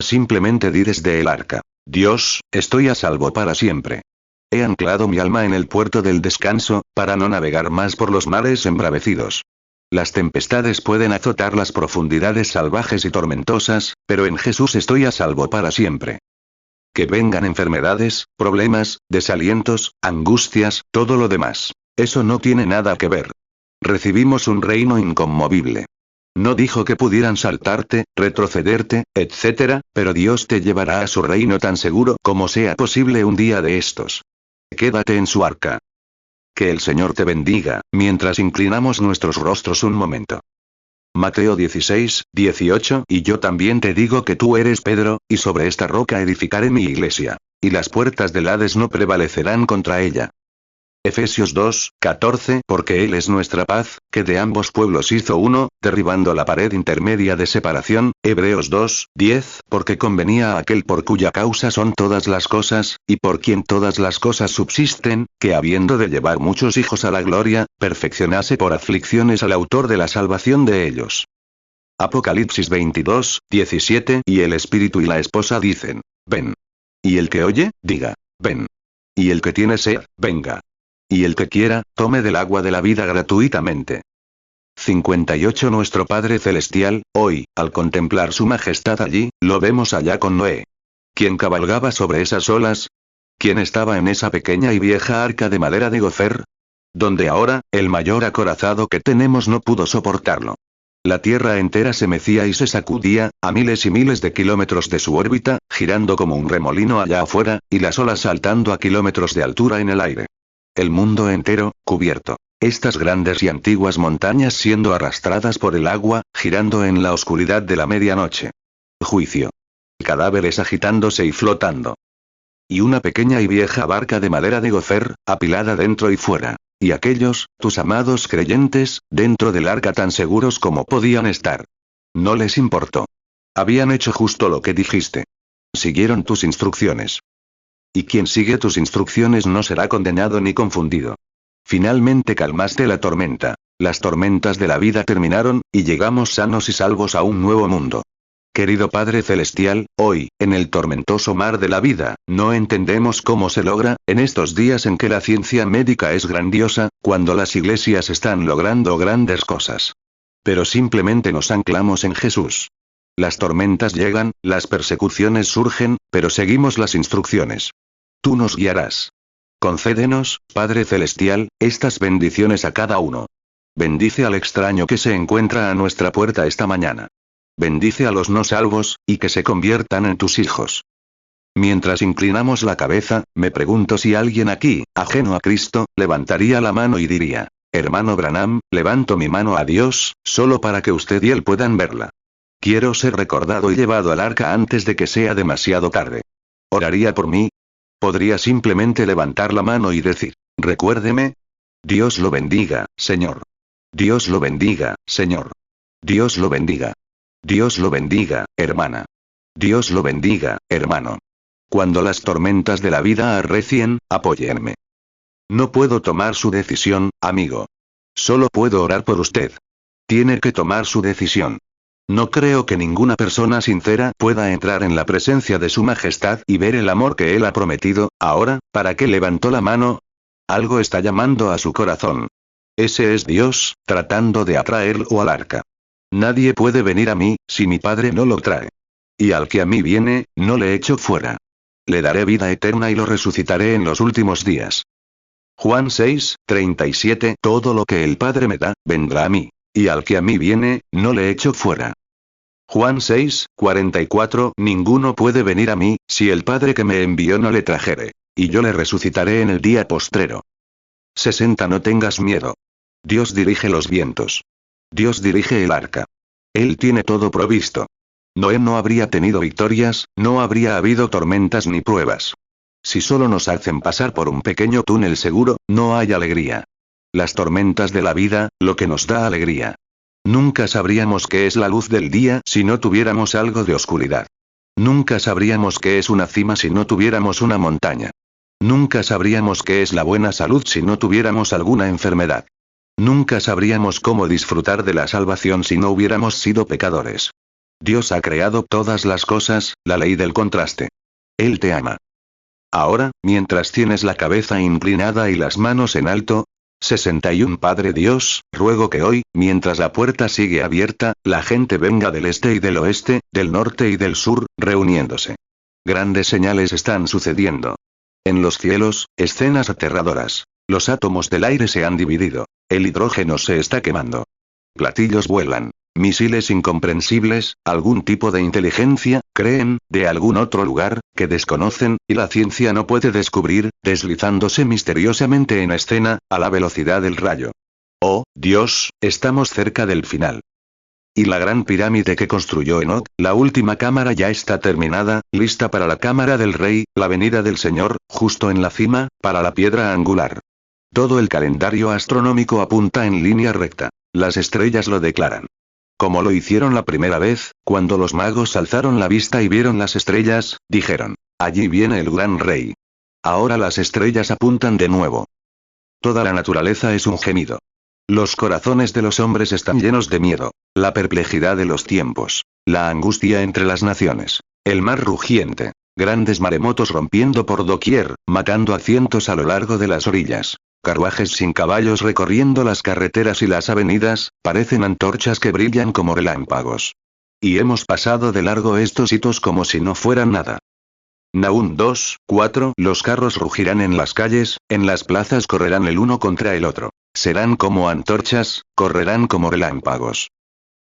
Simplemente di desde el arca, Dios, estoy a salvo para siempre. He anclado mi alma en el puerto del descanso, para no navegar más por los mares embravecidos. Las tempestades pueden azotar las profundidades salvajes y tormentosas, pero en Jesús estoy a salvo para siempre. Que vengan enfermedades, problemas, desalientos, angustias, todo lo demás. Eso no tiene nada que ver. Recibimos un reino inconmovible. No dijo que pudieran saltarte, retrocederte, etc., pero Dios te llevará a su reino tan seguro como sea posible un día de estos. Quédate en su arca. Que el Señor te bendiga, mientras inclinamos nuestros rostros un momento. Mateo 16, 18. Y yo también te digo que tú eres Pedro, y sobre esta roca edificaré mi iglesia. Y las puertas del Hades no prevalecerán contra ella. Efesios 2, 14. Porque Él es nuestra paz, que de ambos pueblos hizo uno, derribando la pared intermedia de separación. Hebreos 2, 10. Porque convenía a aquel por cuya causa son todas las cosas, y por quien todas las cosas subsisten, que habiendo de llevar muchos hijos a la gloria, perfeccionase por aflicciones al autor de la salvación de ellos. Apocalipsis 22, 17. Y el Espíritu y la esposa dicen, ven. Y el que oye, diga, ven. Y el que tiene sed, venga. Y el que quiera, tome del agua de la vida gratuitamente. 58. Nuestro Padre Celestial, hoy, al contemplar su majestad allí, lo vemos allá con Noé. ¿Quién cabalgaba sobre esas olas? ¿Quién estaba en esa pequeña y vieja arca de madera de gofer? Donde ahora, el mayor acorazado que tenemos no pudo soportarlo. La Tierra entera se mecía y se sacudía, a miles y miles de kilómetros de su órbita, girando como un remolino allá afuera, y las olas saltando a kilómetros de altura en el aire. El mundo entero, cubierto. Estas grandes y antiguas montañas siendo arrastradas por el agua, girando en la oscuridad de la medianoche. Juicio. Cadáveres agitándose y flotando. Y una pequeña y vieja barca de madera de gofer, apilada dentro y fuera. Y aquellos, tus amados creyentes, dentro del arca tan seguros como podían estar. No les importó. Habían hecho justo lo que dijiste. Siguieron tus instrucciones. Y quien sigue tus instrucciones no será condenado ni confundido. Finalmente calmaste la tormenta. Las tormentas de la vida terminaron, y llegamos sanos y salvos a un nuevo mundo. Querido Padre Celestial, hoy, en el tormentoso mar de la vida, no entendemos cómo se logra, en estos días en que la ciencia médica es grandiosa, cuando las iglesias están logrando grandes cosas. Pero simplemente nos anclamos en Jesús. Las tormentas llegan, las persecuciones surgen, pero seguimos las instrucciones. Tú nos guiarás. Concédenos, Padre Celestial, estas bendiciones a cada uno. Bendice al extraño que se encuentra a nuestra puerta esta mañana. Bendice a los no salvos, y que se conviertan en tus hijos. Mientras inclinamos la cabeza, me pregunto si alguien aquí, ajeno a Cristo, levantaría la mano y diría, hermano Branham, levanto mi mano a Dios, solo para que usted y él puedan verla. Quiero ser recordado y llevado al arca antes de que sea demasiado tarde. ¿Oraría por mí? Podría simplemente levantar la mano y decir, recuérdeme. Dios lo bendiga, Señor. Dios lo bendiga, Señor. Dios lo bendiga. Dios lo bendiga, hermana. Dios lo bendiga, hermano. Cuando las tormentas de la vida arrecien, apóyenme. No puedo tomar su decisión, amigo. Solo puedo orar por usted. Tiene que tomar su decisión. No creo que ninguna persona sincera pueda entrar en la presencia de su majestad y ver el amor que él ha prometido. Ahora, ¿para qué levantó la mano? Algo está llamando a su corazón. Ese es Dios, tratando de atraerlo al arca. Nadie puede venir a mí, si mi Padre no lo trae. Y al que a mí viene, no le echo fuera. Le daré vida eterna y lo resucitaré en los últimos días. Juan 6, 37. Todo lo que el Padre me da, vendrá a mí. Y al que a mí viene, no le echo fuera. Juan 6, 44. Ninguno puede venir a mí, si el Padre que me envió no le trajere. Y yo le resucitaré en el día postrero. 60. No tengas miedo. Dios dirige los vientos. Dios dirige el arca. Él tiene todo provisto. Noé no habría tenido victorias, no habría habido tormentas ni pruebas. Si solo nos hacen pasar por un pequeño túnel seguro, no hay alegría. Las tormentas de la vida, lo que nos da alegría. Nunca sabríamos qué es la luz del día si no tuviéramos algo de oscuridad. Nunca sabríamos qué es una cima si no tuviéramos una montaña. Nunca sabríamos qué es la buena salud si no tuviéramos alguna enfermedad. Nunca sabríamos cómo disfrutar de la salvación si no hubiéramos sido pecadores. Dios ha creado todas las cosas, la ley del contraste. Él te ama. Ahora, mientras tienes la cabeza inclinada y las manos en alto. 61 Padre Dios, ruego que hoy, mientras la puerta sigue abierta, la gente venga del este y del oeste, del norte y del sur, reuniéndose. Grandes señales están sucediendo. En los cielos, escenas aterradoras. Los átomos del aire se han dividido. El hidrógeno se está quemando. Platillos vuelan. Misiles incomprensibles, algún tipo de inteligencia, creen, de algún otro lugar, que desconocen, y la ciencia no puede descubrir, deslizándose misteriosamente en escena, a la velocidad del rayo. Oh, Dios, estamos cerca del final. Y la gran pirámide que construyó Enoch, la última cámara ya está terminada, lista para la cámara del rey, la venida del Señor, justo en la cima, para la piedra angular. Todo el calendario astronómico apunta en línea recta. Las estrellas lo declaran. Como lo hicieron la primera vez, cuando los magos alzaron la vista y vieron las estrellas, dijeron, allí viene el gran rey. Ahora las estrellas apuntan de nuevo. Toda la naturaleza es un gemido. Los corazones de los hombres están llenos de miedo, la perplejidad de los tiempos, la angustia entre las naciones, el mar rugiente, grandes maremotos rompiendo por doquier, matando a cientos a lo largo de las orillas. Carruajes sin caballos recorriendo las carreteras y las avenidas, parecen antorchas que brillan como relámpagos. Y hemos pasado de largo estos hitos como si no fueran nada. Nahum 2:4 Los carros rugirán en las calles, en las plazas correrán el uno contra el otro. Serán como antorchas, correrán como relámpagos.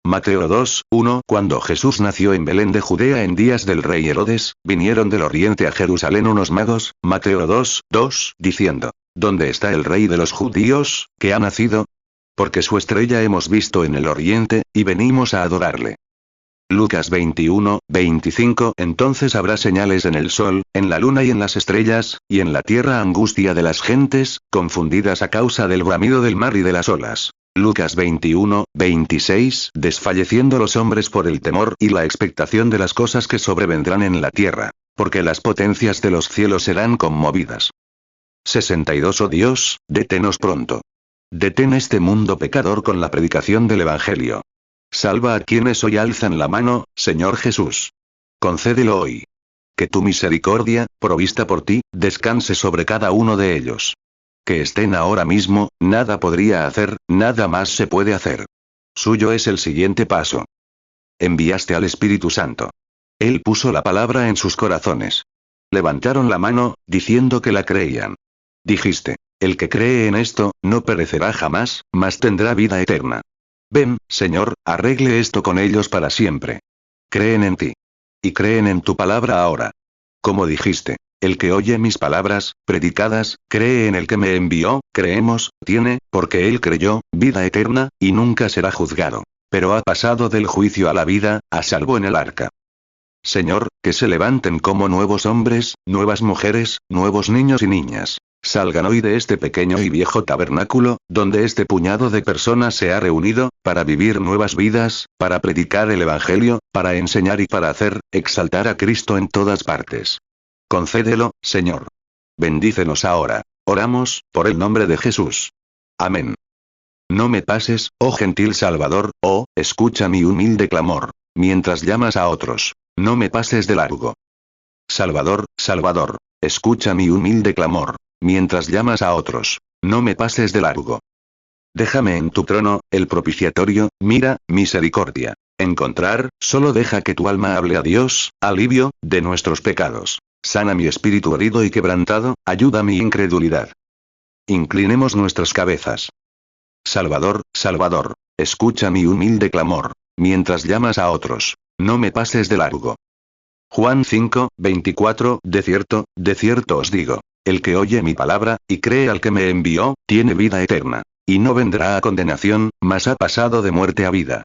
Mateo 2:1 Cuando Jesús nació en Belén de Judea en días del rey Herodes, vinieron del oriente a Jerusalén unos magos, Mateo 2:2, diciendo, ¿dónde está el rey de los judíos, que ha nacido? Porque su estrella hemos visto en el oriente, y venimos a adorarle. Lucas 21:25 Entonces habrá señales en el sol, en la luna y en las estrellas, y en la tierra angustia de las gentes, confundidas a causa del bramido del mar y de las olas. Lucas 21:26 Desfalleciendo los hombres por el temor y la expectación de las cosas que sobrevendrán en la tierra, porque las potencias de los cielos serán conmovidas. 62 Oh Dios, deténos pronto. Detén este mundo pecador con la predicación del Evangelio. Salva a quienes hoy alzan la mano, Señor Jesús. Concédelo hoy. Que tu misericordia, provista por ti, descanse sobre cada uno de ellos. Que estén ahora mismo, nada podría hacer, nada más se puede hacer. Suyo es el siguiente paso. Enviaste al Espíritu Santo. Él puso la palabra en sus corazones. Levantaron la mano, diciendo que la creían. Dijiste, el que cree en esto, no perecerá jamás, mas tendrá vida eterna. Ven, Señor, arregle esto con ellos para siempre. Creen en ti. Y creen en tu palabra ahora. Como dijiste, el que oye mis palabras, predicadas, cree en el que me envió, creemos, tiene, porque él creyó, vida eterna, y nunca será juzgado. Pero ha pasado del juicio a la vida, a salvo en el arca. Señor, que se levanten como nuevos hombres, nuevas mujeres, nuevos niños y niñas. Salgan hoy de este pequeño y viejo tabernáculo, donde este puñado de personas se ha reunido, para vivir nuevas vidas, para predicar el Evangelio, para enseñar y para hacer, exaltar a Cristo en todas partes. Concédelo, Señor. Bendícenos ahora. Oramos, por el nombre de Jesús. Amén. No me pases, oh gentil Salvador, oh, escucha mi humilde clamor. Mientras llamas a otros, no me pases de largo. Salvador, Salvador, escucha mi humilde clamor. Mientras llamas a otros, no me pases de largo. Déjame en tu trono, el propiciatorio, mira, misericordia. Encontrar, solo deja que tu alma hable a Dios, alivio, de nuestros pecados. Sana mi espíritu herido y quebrantado, ayuda mi incredulidad. Inclinemos nuestras cabezas. Salvador, Salvador, escucha mi humilde clamor. Mientras llamas a otros, no me pases de largo. Juan 5:24 De cierto os digo. El que oye mi palabra, y cree al que me envió, tiene vida eterna. Y no vendrá a condenación, mas ha pasado de muerte a vida.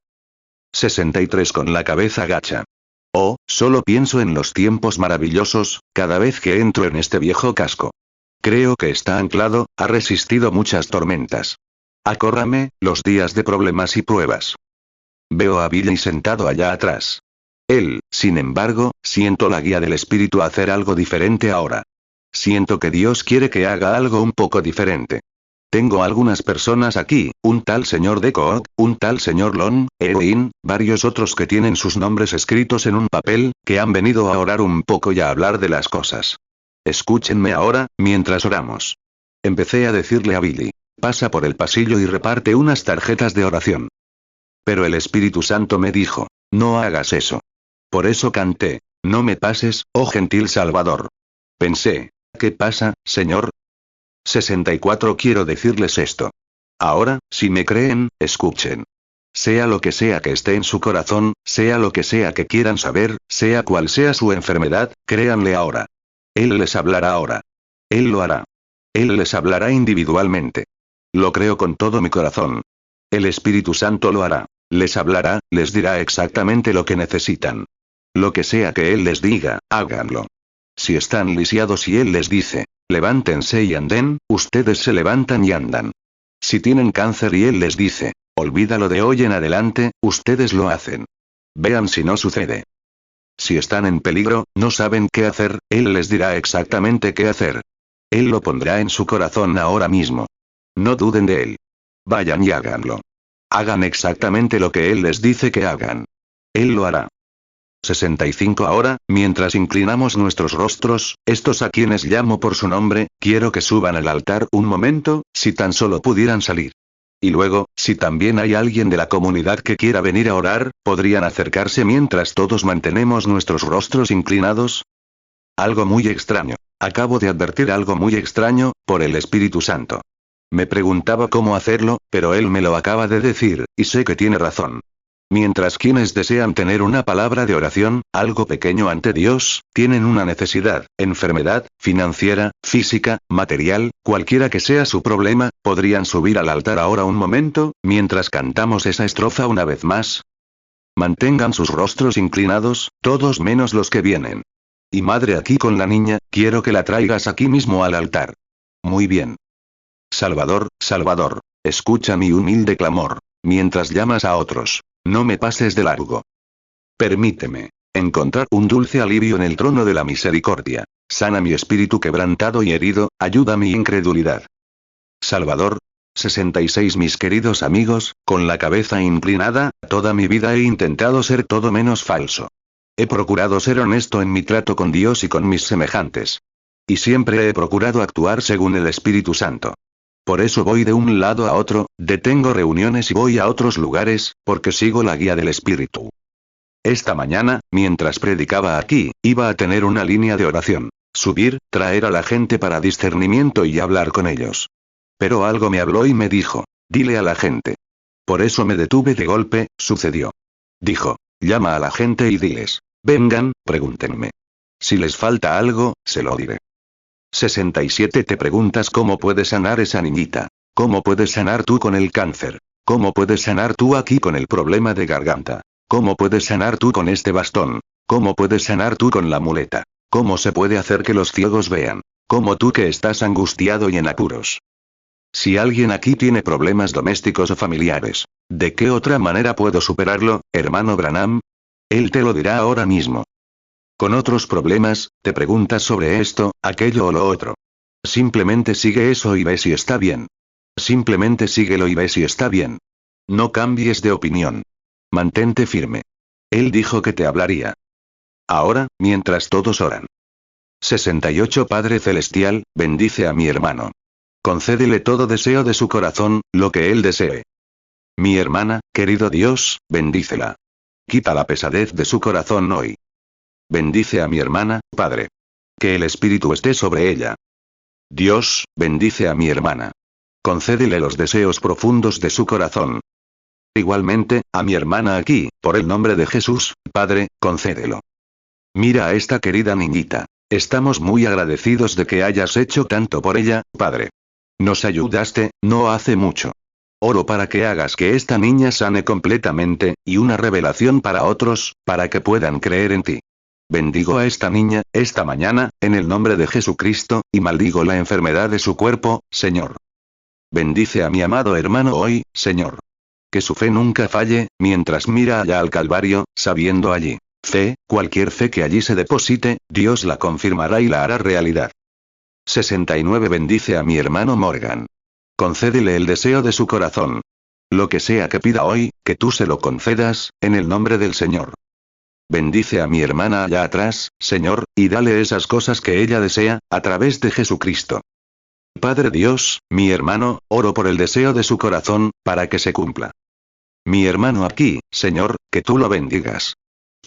63 Con la cabeza gacha. Oh, solo pienso en los tiempos maravillosos, cada vez que entro en este viejo casco. Creo que está anclado, ha resistido muchas tormentas. Acórrame, los días de problemas y pruebas. Veo a Billy sentado allá atrás. Él, sin embargo, siento la guía del Espíritu a hacer algo diferente ahora. Siento que Dios quiere que haga algo un poco diferente. Tengo algunas personas aquí, un tal señor Decook, un tal señor Long, Eoin, varios otros que tienen sus nombres escritos en un papel, que han venido a orar un poco y a hablar de las cosas. escúchenme ahora, mientras oramos. Empecé a decirle a Billy, pasa por el pasillo y reparte unas tarjetas de oración. Pero el Espíritu Santo me dijo, no hagas eso. Por eso canté, no me pases, oh gentil Salvador. Pensé, ¿qué pasa, Señor? 64 Quiero decirles esto. Ahora, si me creen, escuchen. Sea lo que sea que esté en su corazón, sea lo que sea que quieran saber, sea cual sea su enfermedad, créanle ahora. Él les hablará ahora. Él lo hará. Él les hablará individualmente. Lo creo con todo mi corazón. El Espíritu Santo lo hará. Les hablará, les dirá exactamente lo que necesitan. Lo que sea que Él les diga, háganlo. Si están lisiados y Él les dice, levántense y anden, ustedes se levantan y andan. Si tienen cáncer y Él les dice, olvídalo de hoy en adelante, ustedes lo hacen. Vean si no sucede. Si están en peligro, no saben qué hacer, Él les dirá exactamente qué hacer. Él lo pondrá en su corazón ahora mismo. No duden de Él. Vayan y háganlo. Hagan exactamente lo que Él les dice que hagan. Él lo hará. 65 Ahora, mientras inclinamos nuestros rostros, estos a quienes llamo por su nombre, quiero que suban al altar un momento, si tan solo pudieran salir. Y luego, si también hay alguien de la comunidad que quiera venir a orar, ¿podrían acercarse mientras todos mantenemos nuestros rostros inclinados? Algo muy extraño. Acabo de advertir algo muy extraño, por el Espíritu Santo. Me preguntaba cómo hacerlo, pero Él me lo acaba de decir, y sé que tiene razón. Mientras quienes desean tener una palabra de oración, algo pequeño ante Dios, tienen una necesidad, enfermedad, financiera, física, material, cualquiera que sea su problema, podrían subir al altar ahora un momento, mientras cantamos esa estrofa una vez más. Mantengan sus rostros inclinados, todos menos los que vienen. Y madre aquí con la niña, quiero que la traigas aquí mismo al altar. Muy bien. Salvador, Salvador, escucha mi humilde clamor. Mientras llamas a otros, no me pases de largo. Permíteme encontrar un dulce alivio en el trono de la misericordia. Sana mi espíritu quebrantado y herido, ayuda mi incredulidad. Salvador. 66 Mis queridos amigos, con la cabeza inclinada, toda mi vida he intentado ser todo menos falso. He procurado ser honesto en mi trato con Dios y con mis semejantes. Y siempre he procurado actuar según el Espíritu Santo. Por eso voy de un lado a otro, detengo reuniones y voy a otros lugares, porque sigo la guía del Espíritu. Esta mañana, mientras predicaba aquí, iba a tener una línea de oración. Subir, traer a la gente para discernimiento y hablar con ellos. Pero algo me habló y me dijo, dile a la gente. Por eso me detuve de golpe, sucedió. Dijo, llama a la gente y diles, vengan, pregúntenme. Si les falta algo, se lo diré. 67 Te preguntas cómo puedes sanar esa niñita. ¿Cómo puedes sanar tú con el cáncer? ¿Cómo puedes sanar tú aquí con el problema de garganta? ¿Cómo puedes sanar tú con este bastón? ¿Cómo puedes sanar tú con la muleta? ¿Cómo se puede hacer que los ciegos vean? ¿Cómo tú que estás angustiado y en apuros? Si alguien aquí tiene problemas domésticos o familiares, ¿de qué otra manera puedo superarlo, hermano Branham? Él te lo dirá ahora mismo. Con otros problemas, te preguntas sobre esto, aquello o lo otro. Simplemente sigue eso y ve si está bien. Simplemente síguelo y ve si está bien. No cambies de opinión. Mantente firme. Él dijo que te hablaría. Ahora, mientras todos oran. 68 Padre Celestial, bendice a mi hermano. Concédele todo deseo de su corazón, lo que él desee. Mi hermana, querido Dios, bendícela. Quita la pesadez de su corazón hoy. Bendice a mi hermana, Padre. Que el Espíritu esté sobre ella. Dios, bendice a mi hermana. Concédele los deseos profundos de su corazón. Igualmente, a mi hermana aquí, por el nombre de Jesús, Padre, concédelo. Mira a esta querida niñita. Estamos muy agradecidos de que hayas hecho tanto por ella, Padre. Nos ayudaste, no hace mucho. Oro para que hagas que esta niña sane completamente, y una revelación para otros, para que puedan creer en ti. Bendigo a esta niña, esta mañana, en el nombre de Jesucristo, y maldigo la enfermedad de su cuerpo, Señor. Bendice a mi amado hermano hoy, Señor. Que su fe nunca falle, mientras mira allá al Calvario, sabiendo allí. Fe, cualquier fe que allí se deposite, Dios la confirmará y la hará realidad. 69 Bendice a mi hermano Morgan. Concédele el deseo de su corazón. Lo que sea que pida hoy, que tú se lo concedas, en el nombre del Señor. Bendice a mi hermana allá atrás, Señor, y dale esas cosas que ella desea, a través de Jesucristo. Padre Dios, mi hermano, oro por el deseo de su corazón, para que se cumpla. Mi hermano aquí, Señor, que tú lo bendigas.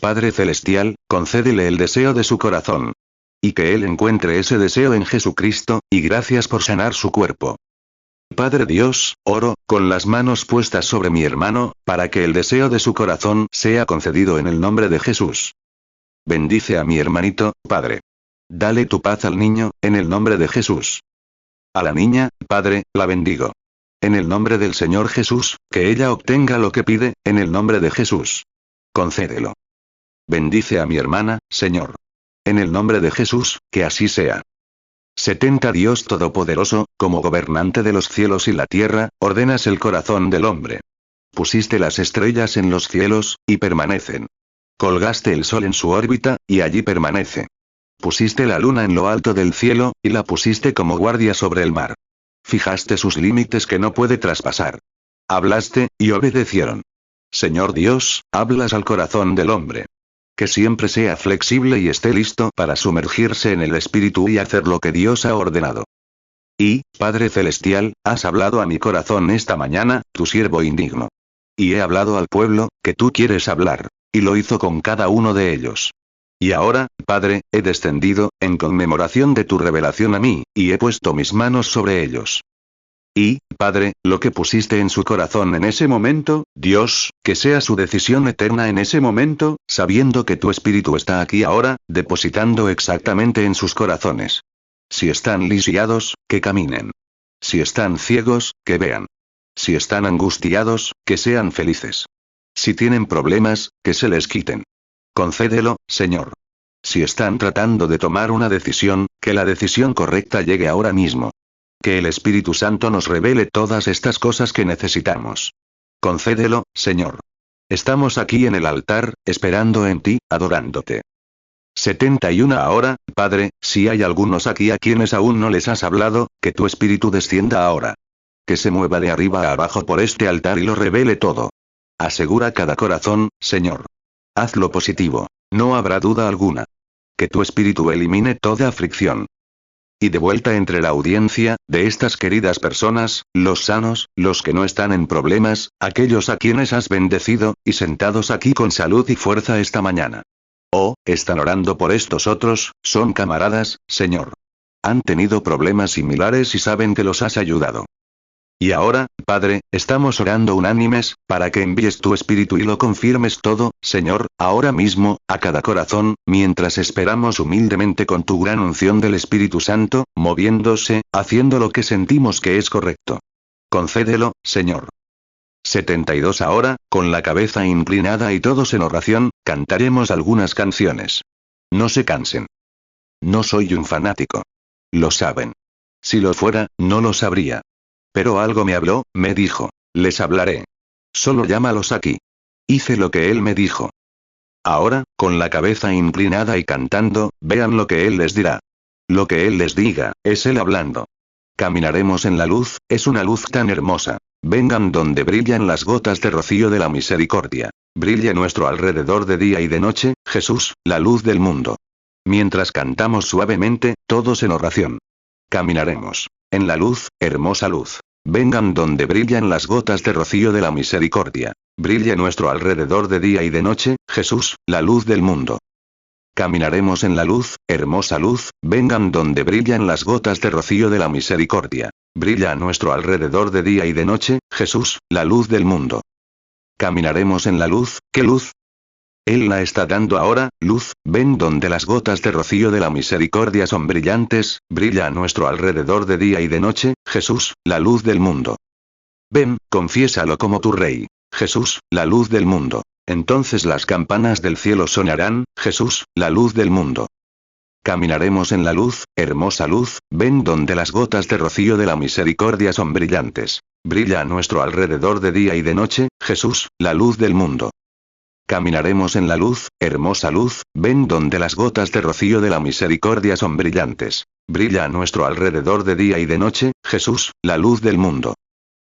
Padre Celestial, concédele el deseo de su corazón. Y que él encuentre ese deseo en Jesucristo, y gracias por sanar su cuerpo. Padre Dios, oro, con las manos puestas sobre mi hermano, para que el deseo de su corazón sea concedido en el nombre de Jesús. Bendice a mi hermanito, Padre. Dale tu paz al niño, en el nombre de Jesús. A la niña, Padre, la bendigo. En el nombre del Señor Jesús, que ella obtenga lo que pide, en el nombre de Jesús. Concédelo. Bendice a mi hermana, Señor. En el nombre de Jesús, que así sea. 70 Dios Todopoderoso, como gobernante de los cielos y la tierra, ordenas el corazón del hombre. Pusiste las estrellas en los cielos, y permanecen. Colgaste el sol en su órbita, y allí permanece. Pusiste la luna en lo alto del cielo, y la pusiste como guardia sobre el mar. Fijaste sus límites que no puede traspasar. Hablaste, y obedecieron. Señor Dios, hablas al corazón del hombre. Que siempre sea flexible y esté listo para sumergirse en el Espíritu y hacer lo que Dios ha ordenado. Y, Padre Celestial, has hablado a mi corazón esta mañana, tu siervo indigno. Y he hablado al pueblo, que tú quieres hablar. Y lo hizo con cada uno de ellos. Y ahora, Padre, he descendido, en conmemoración de tu revelación a mí, y he puesto mis manos sobre ellos. Y, Padre, lo que pusiste en su corazón en ese momento, Dios, que sea su decisión eterna en ese momento, sabiendo que tu Espíritu está aquí ahora, depositando exactamente en sus corazones. Si están lisiados, que caminen. Si están ciegos, que vean. Si están angustiados, que sean felices. Si tienen problemas, que se les quiten. Concédelo, Señor. Si están tratando de tomar una decisión, que la decisión correcta llegue ahora mismo. Que el Espíritu Santo nos revele todas estas cosas que necesitamos. Concédelo, Señor. Estamos aquí en el altar, esperando en ti, adorándote. 71 Ahora, Padre, si hay algunos aquí a quienes aún no les has hablado, que tu Espíritu descienda ahora. Que se mueva de arriba a abajo por este altar y lo revele todo. Asegura cada corazón, Señor. Hazlo positivo. No habrá duda alguna. Que tu Espíritu elimine toda aflicción. Y de vuelta entre la audiencia, de estas queridas personas, los sanos, los que no están en problemas, aquellos a quienes has bendecido, y sentados aquí con salud y fuerza esta mañana. Oh, están orando por estos otros, son camaradas, Señor. Han tenido problemas similares y saben que los has ayudado. Y ahora, Padre, estamos orando unánimes, para que envíes tu Espíritu y lo confirmes todo, Señor, ahora mismo, a cada corazón, mientras esperamos humildemente con tu gran unción del Espíritu Santo, moviéndose, haciendo lo que sentimos que es correcto. Concédelo, Señor. 72 Ahora, con la cabeza inclinada y todos en oración, cantaremos algunas canciones. No se cansen. No soy un fanático. Lo saben. Si lo fuera, no lo sabría. Pero algo me habló, me dijo. Les hablaré. Solo llámalos aquí. Hice lo que él me dijo. Ahora, con la cabeza inclinada y cantando, vean lo que él les dirá. Lo que él les diga, es él hablando. Caminaremos en la luz, es una luz tan hermosa. Vengan donde brillan las gotas de rocío de la misericordia. Brille nuestro alrededor de día y de noche, Jesús, la luz del mundo. Mientras cantamos suavemente, todos en oración. Caminaremos. En la luz, hermosa luz. Vengan donde brillan las gotas de rocío de la misericordia. Brille nuestro alrededor de día y de noche, Jesús, la luz del mundo. Caminaremos en la luz, hermosa luz, vengan donde brillan las gotas de rocío de la misericordia. Brilla a nuestro alrededor de día y de noche, Jesús, la luz del mundo. Caminaremos en la luz, ¿qué luz? Él la está dando ahora, luz, ven donde las gotas de rocío de la misericordia son brillantes, brilla a nuestro alrededor de día y de noche, Jesús, la luz del mundo. Ven, confiésalo como tu Rey, Jesús, la luz del mundo. Entonces las campanas del cielo sonarán, Jesús, la luz del mundo. Caminaremos en la luz, hermosa luz, ven donde las gotas de rocío de la misericordia son brillantes. Brilla a nuestro alrededor de día y de noche, Jesús, la luz del mundo. Caminaremos en la luz, hermosa luz, ven donde las gotas de rocío de la misericordia son brillantes. Brilla a nuestro alrededor de día y de noche, Jesús, la luz del mundo.